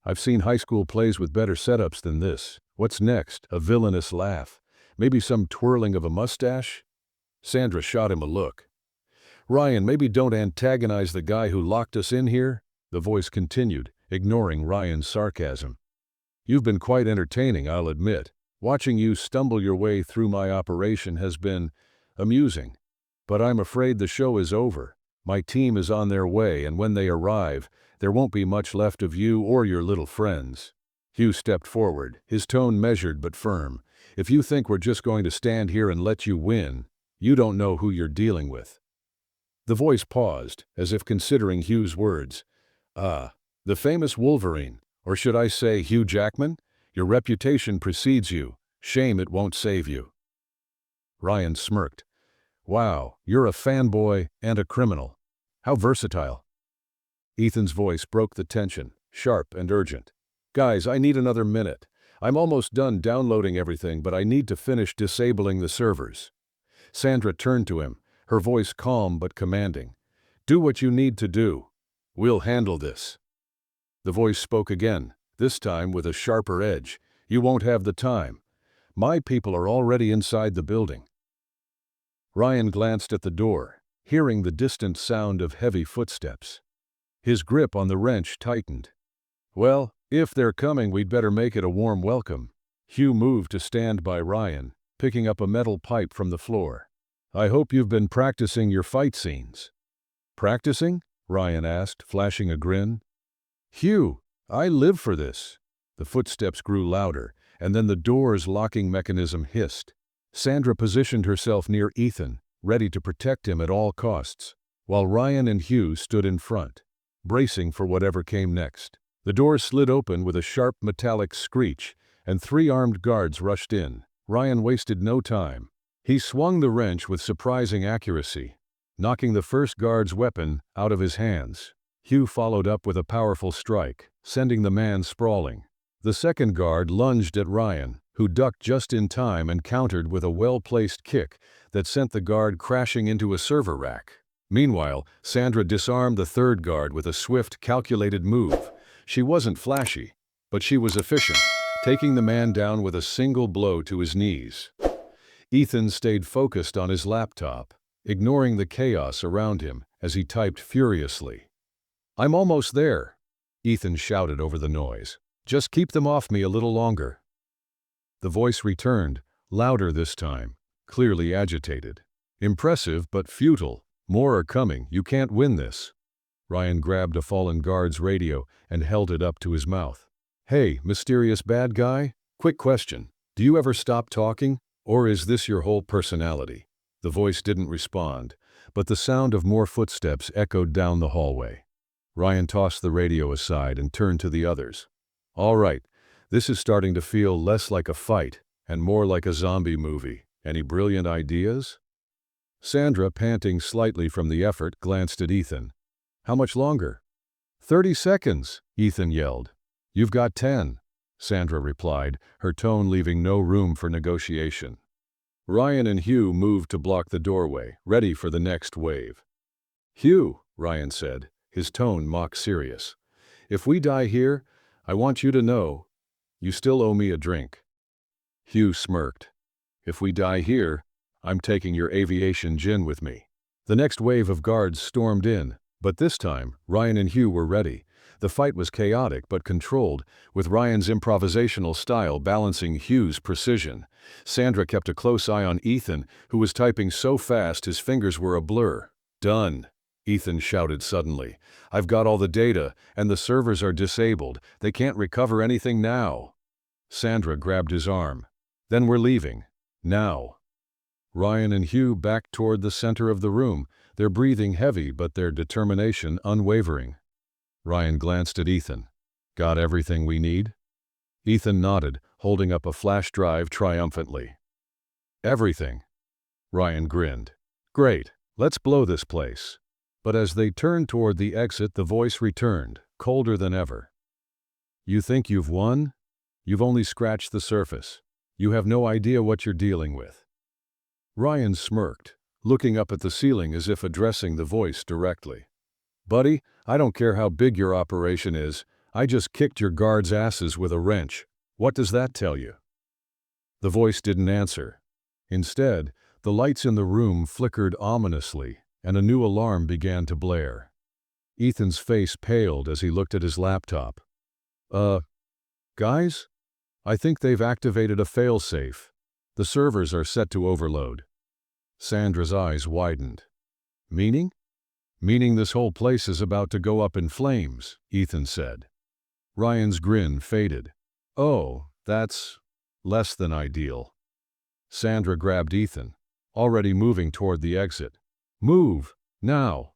Speaker 1: I've seen high school plays with better setups than this. What's next? A villainous laugh? Maybe some twirling of a mustache?" Sandra shot him a look. "Ryan, maybe don't antagonize the guy who locked us in here," the voice continued, ignoring Ryan's sarcasm. "You've been quite entertaining, I'll admit. Watching you stumble your way through my operation has been amusing. But I'm afraid the show is over. My team is on their way, and when they arrive, there won't be much left of you or your little friends." Hugh stepped forward, his tone measured but firm. "If you think we're just going to stand here and let you win, you don't know who you're dealing with." The voice paused, as if considering Hugh's words. "Ah, the famous Wolverine, or should I say Hugh Jackman? Your reputation precedes you. Shame it won't save you." Ryan smirked. "Wow, you're a fanboy and a criminal. How versatile." Ethan's voice broke the tension, sharp and urgent. "Guys, I need another minute. I'm almost done downloading everything, but I need to finish disabling the servers." Sandra turned to him, her voice calm but commanding. "Do what you need to do. We'll handle this." The voice spoke again, this time with a sharper edge. "You won't have the time. My people are already inside the building." Ryan glanced at the door, hearing the distant sound of heavy footsteps. His grip on the wrench tightened. "Well, if they're coming, we'd better make it a warm welcome." Hugh moved to stand by Ryan, picking up a metal pipe from the floor. "I hope you've been practicing your fight scenes." "Practicing?" Ryan asked, flashing a grin. "Hugh, I live for this." The footsteps grew louder, and then the door's locking mechanism hissed. Sandra positioned herself near Ethan, ready to protect him at all costs, while Ryan and Hugh stood in front, bracing for whatever came next. The door slid open with a sharp metallic screech, and 3 armed guards rushed in. Ryan wasted no time. He swung the wrench with surprising accuracy, knocking the first guard's weapon out of his hands. Hugh followed up with a powerful strike, sending the man sprawling. The second guard lunged at Ryan, who ducked just in time and countered with a well-placed kick that sent the guard crashing into a server rack. Meanwhile, Sandra disarmed the third guard with a swift, calculated move. She wasn't flashy, but she was efficient, taking the man down with a single blow to his knees. Ethan stayed focused on his laptop, ignoring the chaos around him as he typed furiously. "I'm almost there," Ethan shouted over the noise. "Just keep them off me a little longer." The voice returned, louder this time, clearly agitated. "Impressive but futile. More are coming. You can't win this." Ryan grabbed a fallen guard's radio and held it up to his mouth. "Hey, mysterious bad guy, quick question. Do you ever stop talking, or is this your whole personality?" The voice didn't respond, but the sound of more footsteps echoed down the hallway. Ryan tossed the radio aside and turned to the others. "All right, this is starting to feel less like a fight and more like a zombie movie. Any brilliant ideas?" Sandra, panting slightly from the effort, glanced at Ethan. "How much longer?" 30 seconds, Ethan yelled. "You've got 10, Sandra replied, her tone leaving no room for negotiation. Ryan and Hugh moved to block the doorway, ready for the next wave. "Hugh," Ryan said, his tone mock serious, "if we die here, I want you to know, you still owe me a drink." Hugh smirked. "If we die here, I'm taking your aviation gin with me." The next wave of guards stormed in, but this time, Ryan and Hugh were ready. The fight was chaotic but controlled, with Ryan's improvisational style balancing Hugh's precision. Sandra kept a close eye on Ethan, who was typing so fast his fingers were a blur. "Done," Ethan shouted suddenly. "I've got all the data, and the servers are disabled. They can't recover anything now." Sandra grabbed his arm. "Then we're leaving. Now." Ryan and Hugh backed toward the center of the room, their breathing heavy but their determination unwavering. Ryan glanced at Ethan. "Got everything we need?" Ethan nodded, holding up a flash drive triumphantly. "Everything." Ryan grinned. "Great, let's blow this place." But as they turned toward the exit, the voice returned, colder than ever. "You think you've won? You've only scratched the surface. You have no idea what you're dealing with." Ryan smirked, looking up at the ceiling as if addressing the voice directly. "Buddy, I don't care how big your operation is, I just kicked your guards' asses with a wrench. What does that tell you?" The voice didn't answer. Instead, the lights in the room flickered ominously, and a new alarm began to blare. Ethan's face paled as he looked at his laptop. Guys? I think they've activated a failsafe. The servers are set to overload." Sandra's eyes widened. "Meaning?" "Meaning this whole place is about to go up in flames," Ethan said. Ryan's grin faded. "Oh, that's less than ideal." Sandra grabbed Ethan, already moving toward the exit. "Move, now!"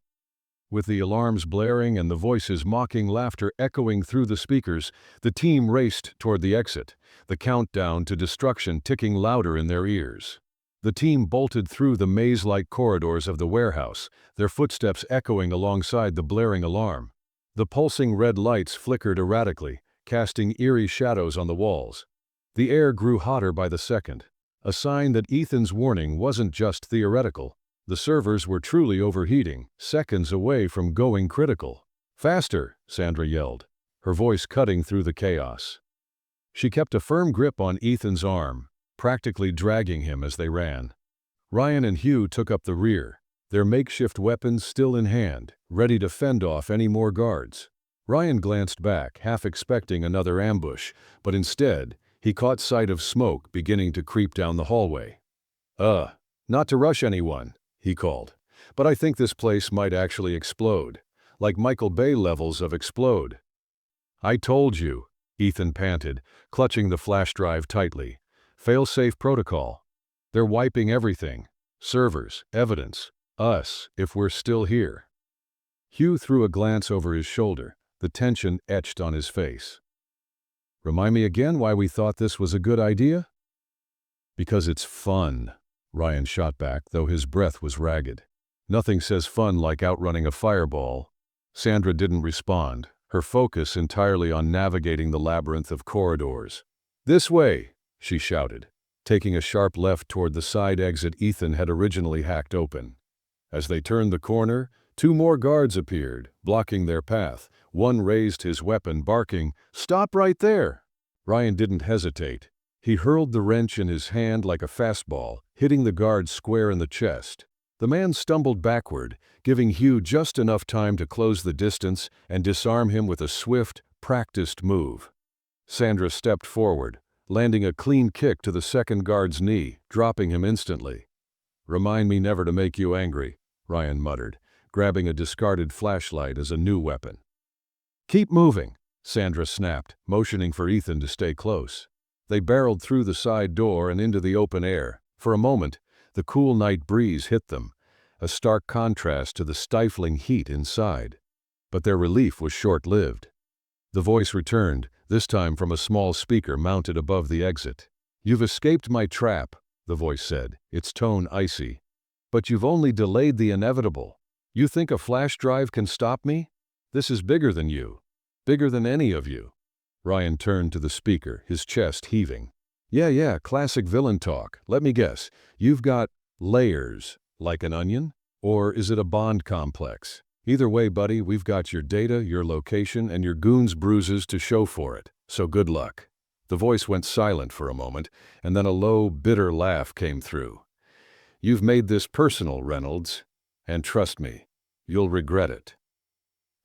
Speaker 1: With the alarms blaring and the voices' mocking laughter echoing through the speakers, the team raced toward the exit, the countdown to destruction ticking louder in their ears. The team bolted through the maze-like corridors of the warehouse, their footsteps echoing alongside the blaring alarm. The pulsing red lights flickered erratically, casting eerie shadows on the walls. The air grew hotter by the second, a sign that Ethan's warning wasn't just theoretical. The servers were truly overheating, seconds away from going critical. "Faster!" Sandra yelled, her voice cutting through the chaos. She kept a firm grip on Ethan's arm, practically dragging him as they ran. Ryan and Hugh took up the rear, their makeshift weapons still in hand, ready to fend off any more guards. Ryan glanced back, half expecting another ambush, but instead, he caught sight of smoke beginning to creep down the hallway. Not to rush anyone," he called, "but I think this place might actually explode, like Michael Bay levels of explode." "I told you," Ethan panted, clutching the flash drive tightly. "Fail-safe protocol. They're wiping everything. Servers, evidence, us, if we're still here." Hugh threw a glance over his shoulder, the tension etched on his face. "Remind me again why we thought this was a good idea?" "Because it's fun," Ryan shot back, though his breath was ragged. "Nothing says fun like outrunning a fireball." Sandra didn't respond, her focus entirely on navigating the labyrinth of corridors. "This way," she shouted, taking a sharp left toward the side exit Ethan had originally hacked open. As they turned the corner, two more guards appeared, blocking their path. One raised his weapon, barking, "Stop right there!" Ryan didn't hesitate. He hurled the wrench in his hand like a fastball, hitting the guard square in the chest. The man stumbled backward, giving Hugh just enough time to close the distance and disarm him with a swift, practiced move. Sandra stepped forward, landing a clean kick to the second guard's knee, dropping him instantly. "Remind me never to make you angry," Ryan muttered, grabbing a discarded flashlight as a new weapon. "Keep moving," Sandra snapped, motioning for Ethan to stay close. They barreled through the side door and into the open air. For a moment, the cool night breeze hit them, a stark contrast to the stifling heat inside. But their relief was short-lived. The voice returned, this time from a small speaker mounted above the exit. "You've escaped my trap," the voice said, its tone icy. "But you've only delayed the inevitable. You think a flash drive can stop me? This is bigger than you. Bigger than any of you." Ryan turned to the speaker, his chest heaving. Yeah, classic villain talk. Let me guess. You've got layers, like an onion? Or is it a bond complex? Either way, buddy, we've got your data, your location, and your goon's bruises to show for it. So good luck. The voice went silent for a moment, and then a low, bitter laugh came through. You've made this personal, Reynolds. And trust me, you'll regret it.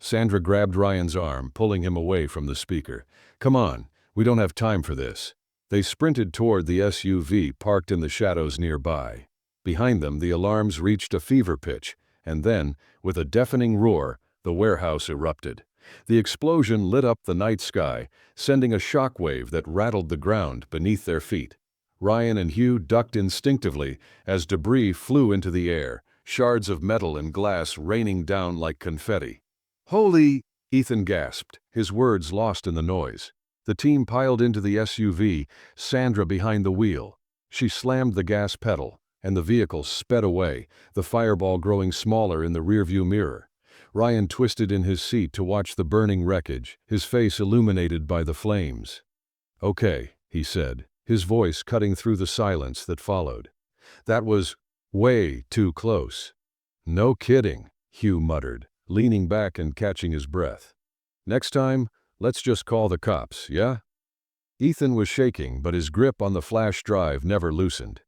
Speaker 1: Sandra grabbed Ryan's arm, pulling him away from the speaker. Come on, we don't have time for this. They sprinted toward the SUV parked in the shadows nearby. Behind them, the alarms reached a fever pitch, and then, with a deafening roar, the warehouse erupted. The explosion lit up the night sky, sending a shockwave that rattled the ground beneath their feet. Ryan and Hugh ducked instinctively as debris flew into the air, shards of metal and glass raining down like confetti. Holy! Ethan gasped, his words lost in the noise. The team piled into the SUV, Sandra behind the wheel. She slammed the gas pedal, and the vehicle sped away, the fireball growing smaller in the rearview mirror. Ryan twisted in his seat to watch the burning wreckage, his face illuminated by the flames. Okay, he said, his voice cutting through the silence that followed. That was way too close. No kidding, Hugh muttered, leaning back and catching his breath. Next time, let's just call the cops, yeah? Ethan was shaking, but his grip on the flash drive never loosened.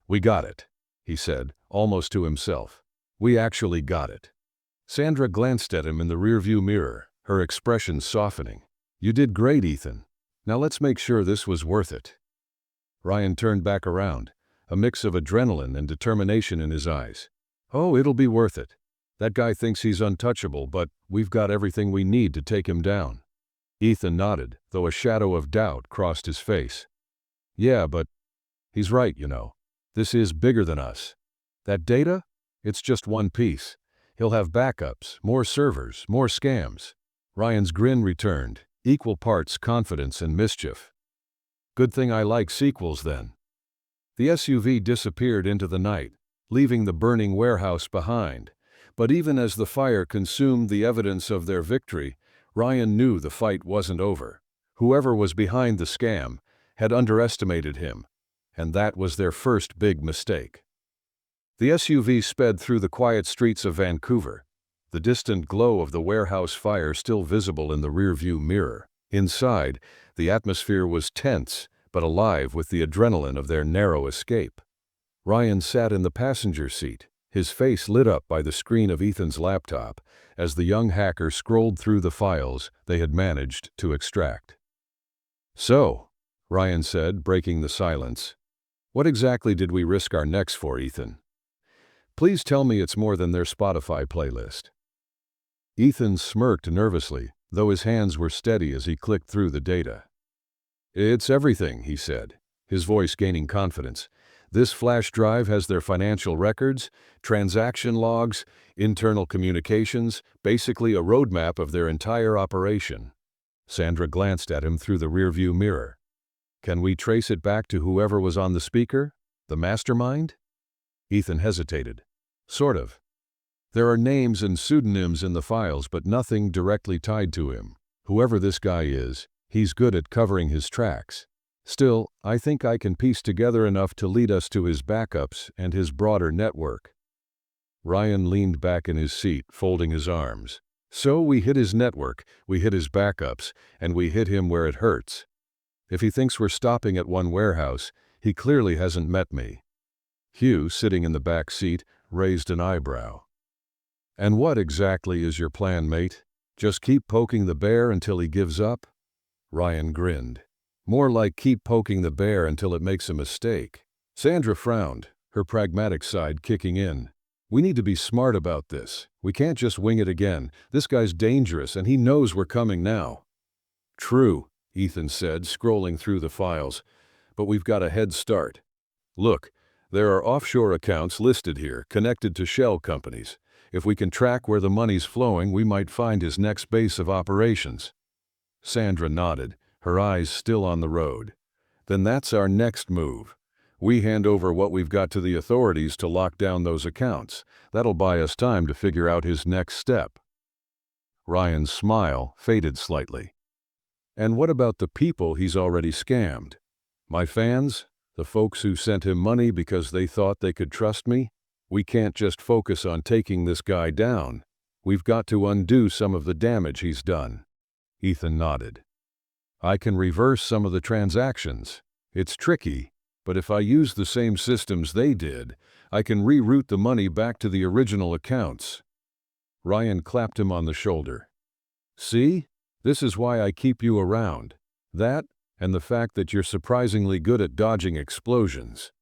Speaker 1: We got it, he said, almost to himself. We actually got it. Sandra glanced at him in the rearview mirror, her expression softening. You did great, Ethan. Now let's make sure this was worth it. Ryan turned back around, a mix of adrenaline and determination in his eyes. Oh, it'll be worth it. That guy thinks he's untouchable, but we've got everything we need to take him down. Ethan nodded, though a shadow of doubt crossed his face. Yeah, but he's right, you know. This is bigger than us. That data? It's just one piece. He'll have backups, more servers, more scams. Ryan's grin returned, equal parts confidence and mischief. Good thing I like sequels then. The SUV disappeared into the night, leaving the burning warehouse behind. But even as the fire consumed the evidence of their victory, Ryan knew the fight wasn't over. Whoever was behind the scam had underestimated him, and that was their first big mistake. The SUV sped through the quiet streets of Vancouver, the distant glow of the warehouse fire still visible in the rearview mirror. Inside, the atmosphere was tense, but alive with the adrenaline of their narrow escape. Ryan sat in the passenger seat, his face lit up by the screen of Ethan's laptop, as the young hacker scrolled through the files they had managed to extract. So, Ryan said, breaking the silence, what exactly did we risk our necks for, Ethan? Please tell me it's more than their Spotify playlist. Ethan smirked nervously, though his hands were steady as he clicked through the data. It's everything, he said, his voice gaining confidence. This flash drive has their financial records, transaction logs, internal communications, basically a roadmap of their entire operation. Sandra glanced at him through the rearview mirror. Can we trace it back to whoever was on the speaker? The mastermind? Ethan hesitated. Sort of. There are names and pseudonyms in the files, but nothing directly tied to him. Whoever this guy is, he's good at covering his tracks. Still, I think I can piece together enough to lead us to his backups and his broader network. Ryan leaned back in his seat, folding his arms. So we hit his network, we hit his backups, and we hit him where it hurts. If he thinks we're stopping at one warehouse, he clearly hasn't met me. Hugh, sitting in the back seat, raised an eyebrow. And what exactly is your plan, mate? Just keep poking the bear until he gives up? Ryan grinned. More like keep poking the bear until it makes a mistake. Sandra frowned, her pragmatic side kicking in. We need to be smart about this. We can't just wing it again. This guy's dangerous and he knows we're coming now. True, Ethan said, scrolling through the files. But we've got a head start. Look, there are offshore accounts listed here, connected to shell companies. If we can track where the money's flowing, we might find his next base of operations. Sandra nodded, her eyes still on the road. Then that's our next move. We hand over what we've got to the authorities to lock down those accounts. That'll buy us time to figure out his next step. Ryan's smile faded slightly. And what about the people he's already scammed? My fans, the folks who sent him money because they thought they could trust me, we can't just focus on taking this guy down. We've got to undo some of the damage he's done. Ethan nodded. I can reverse some of the transactions. It's tricky, but if I use the same systems they did, I can reroute the money back to the original accounts. Ryan clapped him on the shoulder. See? This is why I keep you around. That, and the fact that you're surprisingly good at dodging explosions.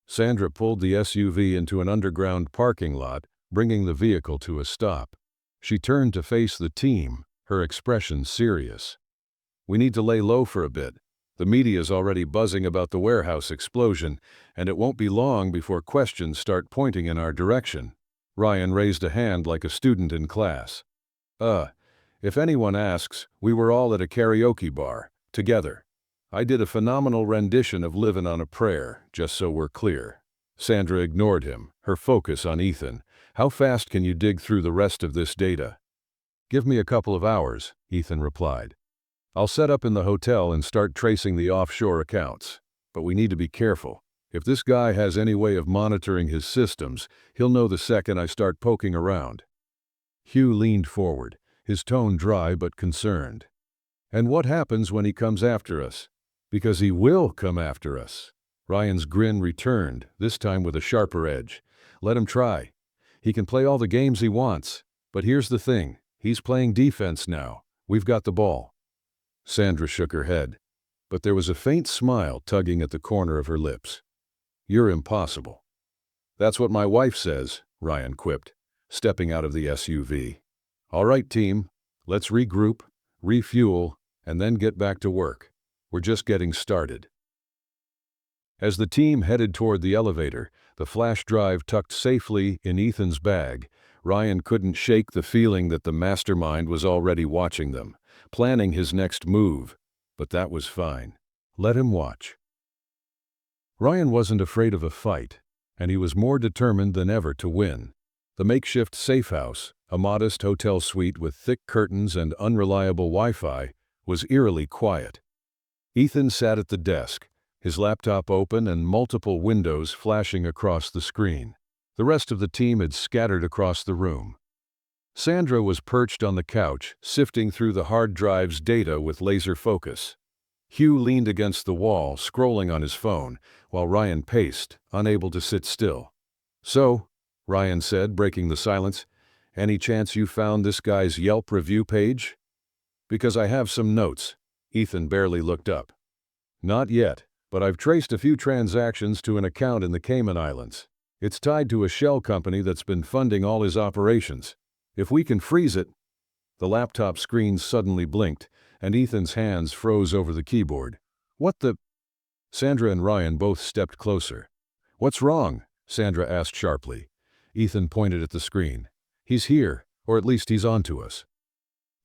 Speaker 1: Sandra pulled the SUV into an underground parking lot, bringing the vehicle to a stop. She turned to face the team, her expression serious. We need to lay low for a bit. The media's already buzzing about the warehouse explosion, and it won't be long before questions start pointing in our direction. Ryan raised a hand like a student in class. If anyone asks, we were all at a karaoke bar, together. I did a phenomenal rendition of Livin' on a Prayer, just so we're clear. Sandra ignored him, her focus on Ethan. How fast can you dig through the rest of this data? Give me a couple of hours, Ethan replied. I'll set up in the hotel and start tracing the offshore accounts. But we need to be careful. If this guy has any way of monitoring his systems, he'll know the second I start poking around. Hugh leaned forward, his tone dry but concerned. And what happens when he comes after us? Because he will come after us. Ryan's grin returned, this time with a sharper edge. Let him try. He can play all the games he wants. But here's the thing. He's playing defense now. We've got the ball. Sandra shook her head, but there was a faint smile tugging at the corner of her lips. You're impossible. That's what my wife says, Ryan quipped, stepping out of the SUV. All right, team. Let's regroup, refuel, and then get back to work. We're just getting started. As the team headed toward the elevator, the flash drive tucked safely in Ethan's bag, Ryan couldn't shake the feeling that the mastermind was already watching them, planning his next move. But that was fine. Let him watch. Ryan wasn't afraid of a fight, and he was more determined than ever to win. The makeshift safe house, a modest hotel suite with thick curtains and unreliable Wi-Fi, was eerily quiet. Ethan sat at the desk, his laptop open and multiple windows flashing across the screen. The rest of the team had scattered across the room. Sandra was perched on the couch, sifting through the hard drive's data with laser focus. Hugh leaned against the wall, scrolling on his phone, while Ryan paced, unable to sit still. So, Ryan said, breaking the silence, any chance you found this guy's Yelp review page? Because I have some notes. Ethan barely looked up. Not yet, but I've traced a few transactions to an account in the Cayman Islands. It's tied to a shell company that's been funding all his operations. If we can freeze it. The laptop screen suddenly blinked, and Ethan's hands froze over the keyboard. What the? Sandra and Ryan both stepped closer. What's wrong? Sandra asked sharply. Ethan pointed at the screen. He's here, or at least he's on to us.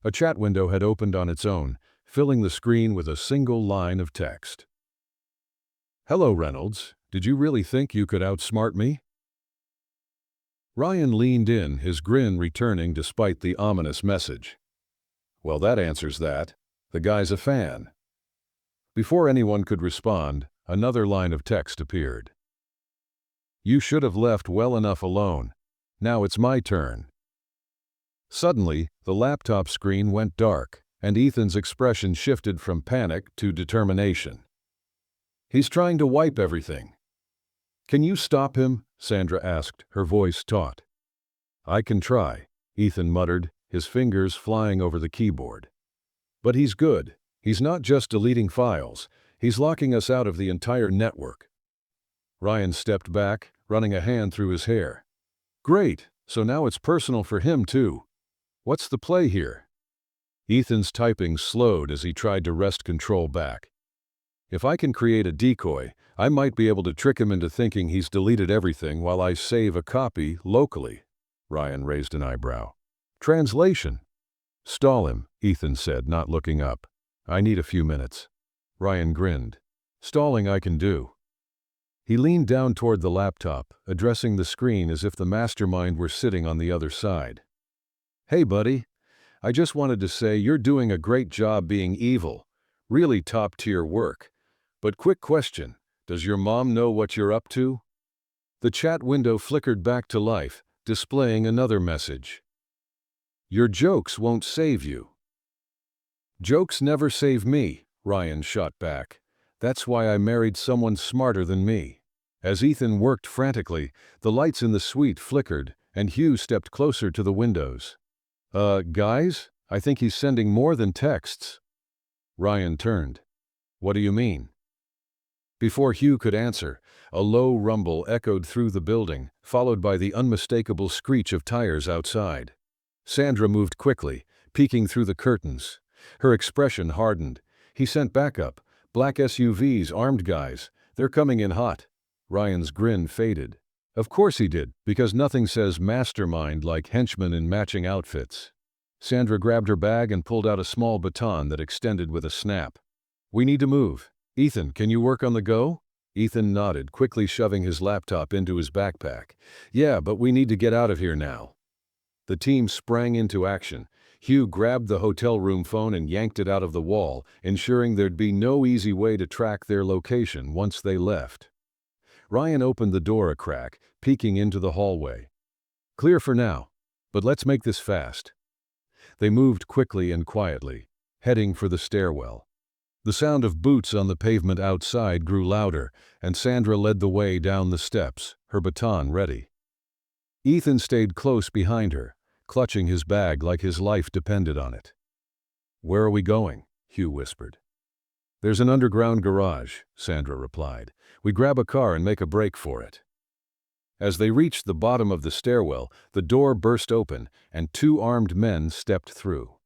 Speaker 1: A chat window had opened on its own, filling the screen with a single line of text. Hello, Reynolds. Did you really think you could outsmart me? Ryan leaned in, his grin returning despite the ominous message. Well, that answers that. The guy's a fan. Before anyone could respond, another line of text appeared. You should have left well enough alone. Now it's my turn. Suddenly, the laptop screen went dark, and Ethan's expression shifted from panic to determination. He's trying to wipe everything. Can you stop him? Sandra asked, her voice taut. I can try, Ethan muttered, his fingers flying over the keyboard. But he's good. He's not just deleting files. He's locking us out of the entire network. Ryan stepped back, running a hand through his hair. Great, so now it's personal for him too. What's the play here? Ethan's typing slowed as he tried to wrest control back. If I can create a decoy, I might be able to trick him into thinking he's deleted everything while I save a copy locally. Ryan raised an eyebrow. Translation. Stall him, Ethan said, not looking up. I need a few minutes. Ryan grinned. Stalling I can do. He leaned down toward the laptop, addressing the screen as if the mastermind were sitting on the other side. Hey, buddy. I just wanted to say you're doing a great job being evil. Really top-tier work. But quick question, does your mom know what you're up to? The chat window flickered back to life, displaying another message. Your jokes won't save you. Jokes never save me, Ryan shot back. That's why I married someone smarter than me. As Ethan worked frantically, the lights in the suite flickered, and Hugh stepped closer to the windows. Guys? I think he's sending more than texts. Ryan turned. What do you mean? Before Hugh could answer, a low rumble echoed through the building, followed by the unmistakable screech of tires outside. Sandra moved quickly, peeking through the curtains. Her expression hardened. He sent backup. Black SUVs, armed guys. They're coming in hot. Ryan's grin faded. Of course he did, because nothing says mastermind like henchmen in matching outfits. Sandra grabbed her bag and pulled out a small baton that extended with a snap. We need to move. Ethan, can you work on the go? Ethan nodded, quickly shoving his laptop into his backpack. Yeah, but we need to get out of here now. The team sprang into action. Hugh grabbed the hotel room phone and yanked it out of the wall, ensuring there'd be no easy way to track their location once they left. Ryan opened the door a crack, peeking into the hallway. Clear for now, but let's make this fast. They moved quickly and quietly, heading for the stairwell. The sound of boots on the pavement outside grew louder, and Sandra led the way down the steps, her baton ready. Ethan stayed close behind her, clutching his bag like his life depended on it. Where are we going? Hugh whispered. There's an underground garage, Sandra replied. We grab a car and make a break for it. As they reached the bottom of the stairwell, the door burst open, and two armed men stepped through.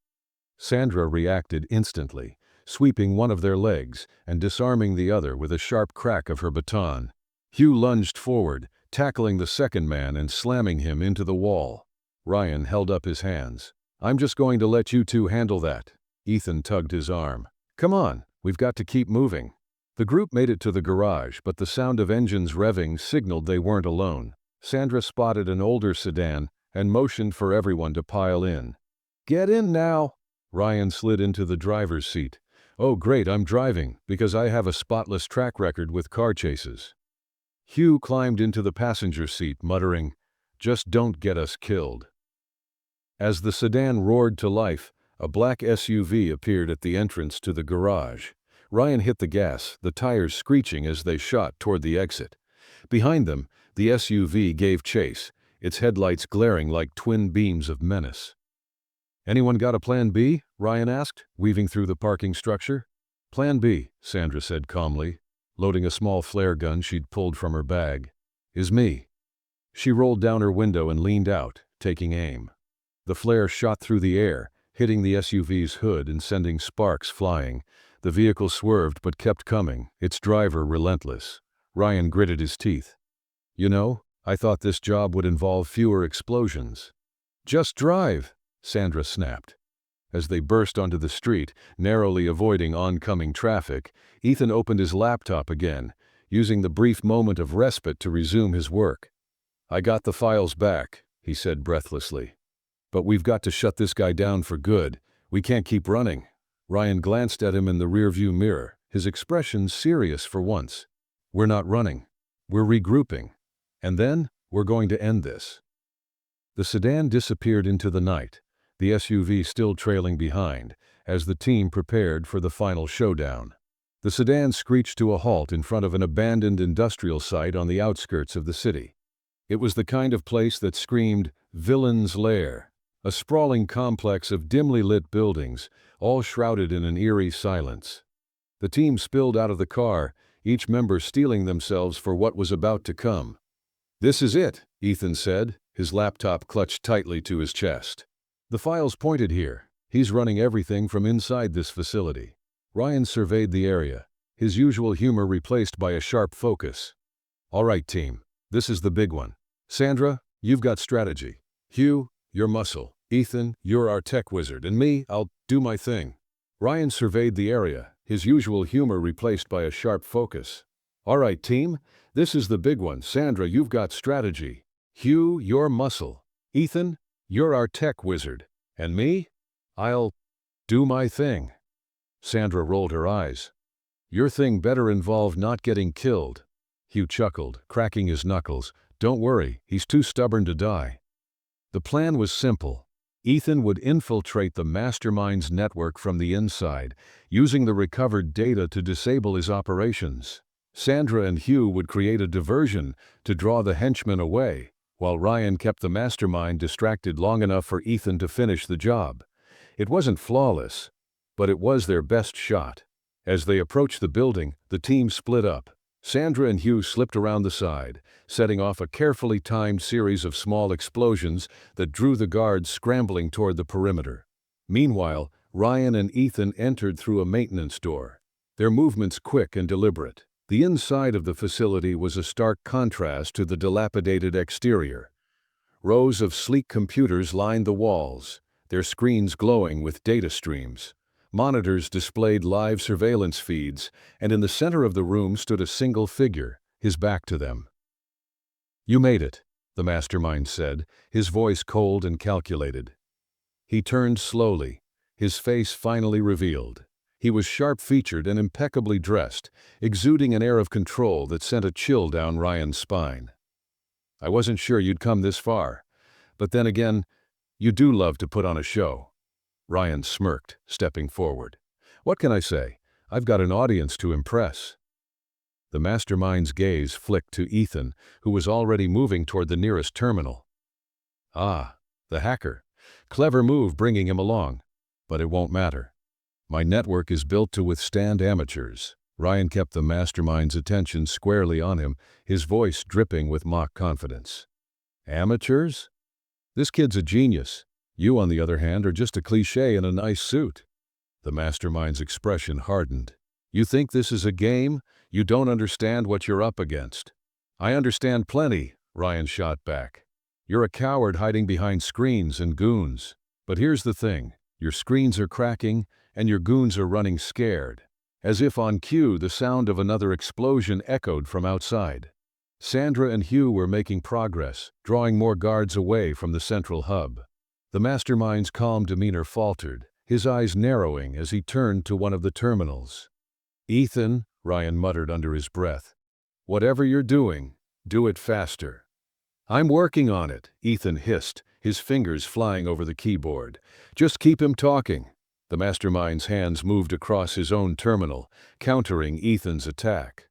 Speaker 1: Sandra reacted instantly, sweeping one of their legs and disarming the other with a sharp crack of her baton. Hugh lunged forward, tackling the second man and slamming him into the wall. Ryan held up his hands. I'm just going to let you two handle that. Ethan tugged his arm. Come on, we've got to keep moving. The group made it to the garage, but the sound of engines revving signaled they weren't alone. Sandra spotted an older sedan and motioned for everyone to pile in. Get in now! Ryan slid into the driver's seat. Oh great, I'm driving, because I have a spotless track record with car chases. Hugh climbed into the passenger seat, muttering, just don't get us killed. As the sedan roared to life, a black SUV appeared at the entrance to the garage. Ryan hit the gas, the tires screeching as they shot toward the exit. Behind them, the SUV gave chase, its headlights glaring like twin beams of menace. Anyone got a plan B? Ryan asked, weaving through the parking structure. Plan B, Sandra said calmly, loading a small flare gun she'd pulled from her bag. Is me. She rolled down her window and leaned out, taking aim. The flare shot through the air, hitting the SUV's hood and sending sparks flying. The vehicle swerved but kept coming, its driver relentless. Ryan gritted his teeth. You know, I thought this job would involve fewer explosions. Just drive, Sandra snapped. As they burst onto the street, narrowly avoiding oncoming traffic, Ethan opened his laptop again, using the brief moment of respite to resume his work. I got the files back, he said breathlessly. But we've got to shut this guy down for good. We can't keep running. Ryan glanced at him in the rearview mirror, his expression serious for once. We're not running. We're regrouping. And then, we're going to end this. The sedan disappeared into the night, the SUV still trailing behind, as the team prepared for the final showdown. The sedan screeched to a halt in front of an abandoned industrial site on the outskirts of the city. It was the kind of place that screamed, "Villain's Lair," a sprawling complex of dimly lit buildings, all shrouded in an eerie silence. The team spilled out of the car, each member steeling themselves for what was about to come. This is it, Ethan said, his laptop clutched tightly to his chest. The files pointed here. He's running everything from inside this facility. Ryan surveyed the area, his usual humor replaced by a sharp focus. All right, team, this is the big one. Sandra, you've got strategy. Hugh, you're muscle. Ethan, you're our tech wizard. And me, I'll do my thing. Ryan surveyed the area, his usual humor replaced by a sharp focus. All right, team, this is the big one. Sandra, you've got strategy. Hugh, you're muscle. Ethan, you're our tech wizard. And me? I'll do my thing. Sandra rolled her eyes. Your thing better involve not getting killed. Hugh chuckled, cracking his knuckles. Don't worry, he's too stubborn to die. The plan was simple. Ethan would infiltrate the mastermind's network from the inside, using the recovered data to disable his operations. Sandra and Hugh would create a diversion to draw the henchmen away, while Ryan kept the mastermind distracted long enough for Ethan to finish the job. It wasn't flawless, but it was their best shot. As they approached the building, the team split up. Sandra and Hugh slipped around the side, setting off a carefully timed series of small explosions that drew the guards scrambling toward the perimeter. Meanwhile, Ryan and Ethan entered through a maintenance door, their movements quick and deliberate. The inside of the facility was a stark contrast to the dilapidated exterior. Rows of sleek computers lined the walls, their screens glowing with data streams. Monitors displayed live surveillance feeds, and in the center of the room stood a single figure, his back to them. "You made it," the mastermind said, his voice cold and calculated. He turned slowly, his face finally revealed. He was sharp-featured and impeccably dressed, exuding an air of control that sent a chill down Ryan's spine. "I wasn't sure you'd come this far, but then again, you do love to put on a show." Ryan smirked, stepping forward. "What can I say? I've got an audience to impress." The mastermind's gaze flicked to Ethan, who was already moving toward the nearest terminal. "Ah, the hacker. Clever move bringing him along. But it won't matter. My network is built to withstand amateurs." Ryan kept the mastermind's attention squarely on him, his voice dripping with mock confidence. "Amateurs? This kid's a genius. You, on the other hand, are just a cliché in a nice suit." The mastermind's expression hardened. "You think this is a game? You don't understand what you're up against." "I understand plenty," Ryan shot back. "You're a coward hiding behind screens and goons. But here's the thing. Your screens are cracking, and your goons are running scared." As if on cue, the sound of another explosion echoed from outside. Sandra and Hugh were making progress, drawing more guards away from the central hub. The mastermind's calm demeanor faltered, his eyes narrowing as he turned to one of the terminals. "Ethan," Ryan muttered under his breath, "whatever you're doing, do it faster." "I'm working on it," Ethan hissed, his fingers flying over the keyboard. "Just keep him talking." The mastermind's hands moved across his own terminal, countering Ethan's attack.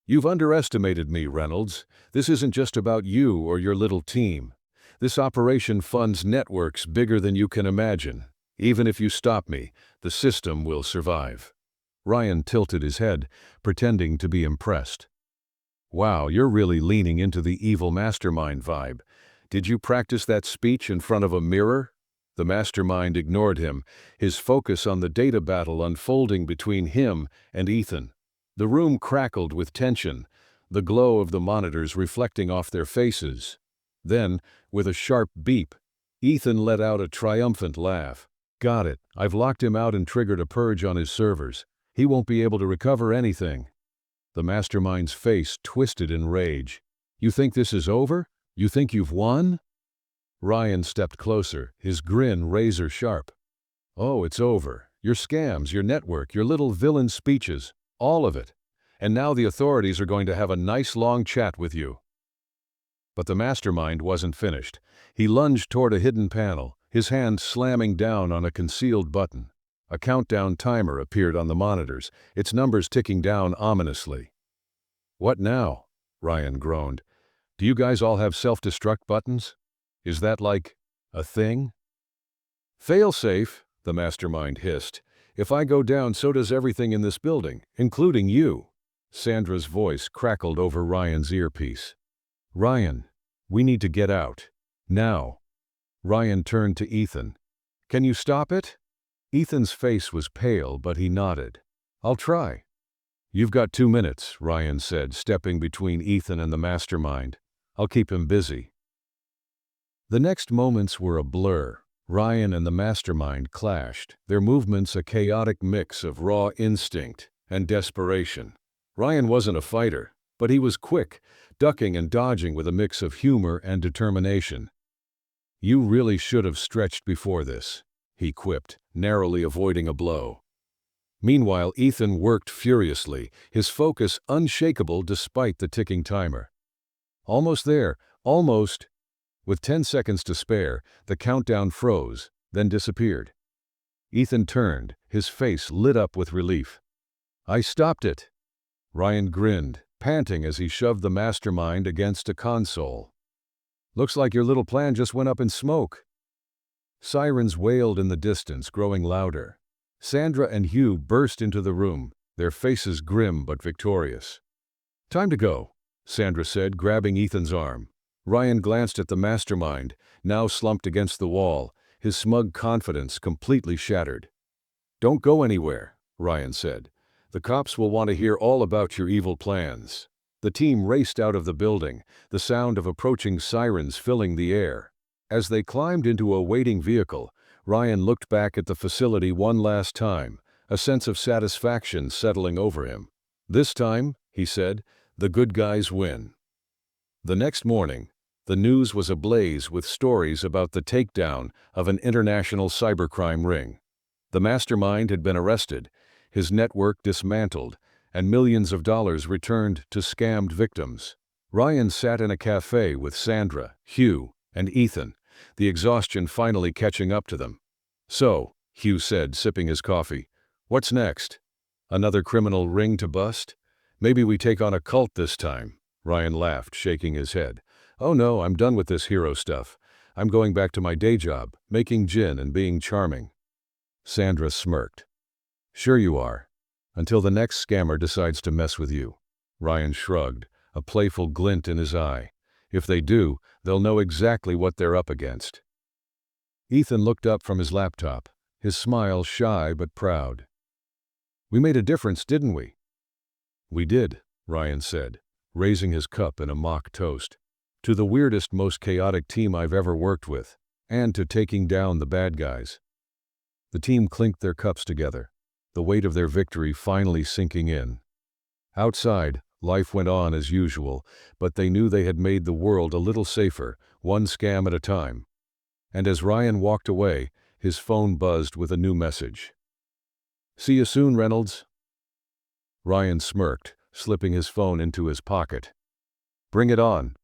Speaker 1: "You've underestimated me, Reynolds. This isn't just about you or your little team. This operation funds networks bigger than you can imagine. Even if you stop me, the system will survive." Ryan tilted his head, pretending to be impressed. "Wow, you're really leaning into the evil mastermind vibe. Did you practice that speech in front of a mirror?" The mastermind ignored him, his focus on the data battle unfolding between him and Ethan. The room crackled with tension, the glow of the monitors reflecting off their faces. Then, with a sharp beep, Ethan let out a triumphant laugh. "Got it. I've locked him out and triggered a purge on his servers. He won't be able to recover anything." The mastermind's face twisted in rage. "You think this is over? You think you've won?" Ryan stepped closer, his grin razor sharp. "Oh, it's over. Your scams, your network, your little villain speeches, all of it. And now the authorities are going to have a nice long chat with you." But the mastermind wasn't finished. He lunged toward a hidden panel, his hand slamming down on a concealed button. A countdown timer appeared on the monitors, its numbers ticking down ominously. "What now?" Ryan groaned. "Do you guys all have self-destruct buttons? Is that like a thing?" "Failsafe," the mastermind hissed. "If I go down, so does everything in this building, including you." Sandra's voice crackled over Ryan's earpiece. "Ryan, we need to get out. Now." Ryan turned to Ethan. "Can you stop it?" Ethan's face was pale, but he nodded. "I'll try." "You've got 2 minutes," Ryan said, stepping between Ethan and the mastermind. "I'll keep him busy." The next moments were a blur. Ryan and the mastermind clashed, their movements a chaotic mix of raw instinct and desperation. Ryan wasn't a fighter, but he was quick, ducking and dodging with a mix of humor and determination. "You really should have stretched before this," he quipped, narrowly avoiding a blow. Meanwhile, Ethan worked furiously, his focus unshakable despite the ticking timer. Almost there, almost. With 10 seconds to spare, the countdown froze, then disappeared. Ethan turned, his face lit up with relief. "I stopped it." Ryan grinned, panting as he shoved the mastermind against a console. "Looks like your little plan just went up in smoke." Sirens wailed in the distance, growing louder. Sandra and Hugh burst into the room, their faces grim but victorious. "Time to go," Sandra said, grabbing Ethan's arm. Ryan glanced at the mastermind, now slumped against the wall, his smug confidence completely shattered. "Don't go anywhere," Ryan said. "The cops will want to hear all about your evil plans." The team raced out of the building, the sound of approaching sirens filling the air. As they climbed into a waiting vehicle, Ryan looked back at the facility one last time, a sense of satisfaction settling over him. "This time," he said, "the good guys win." The next morning, the news was ablaze with stories about the takedown of an international cybercrime ring. The mastermind had been arrested, his network dismantled, and millions of dollars returned to scammed victims. Ryan sat in a cafe with Sandra, Hugh, and Ethan, the exhaustion finally catching up to them. "So," Hugh said, sipping his coffee, "what's next? Another criminal ring to bust? Maybe we take on a cult this time." Ryan laughed, shaking his head. "Oh no, I'm done with this hero stuff. I'm going back to my day job, making gin and being charming." Sandra smirked. "Sure you are. Until the next scammer decides to mess with you." Ryan shrugged, a playful glint in his eye. "If they do, they'll know exactly what they're up against." Ethan looked up from his laptop, his smile shy but proud. "We made a difference, didn't we?" "We did," Ryan said, raising his cup in a mock toast. "To the weirdest, most chaotic team I've ever worked with, and to taking down the bad guys." The team clinked their cups together, the weight of their victory finally sinking in. Outside, life went on as usual, but they knew they had made the world a little safer, one scam at a time. And as Ryan walked away, his phone buzzed with a new message. "See you soon, Reynolds." Ryan smirked, slipping his phone into his pocket. "Bring it on."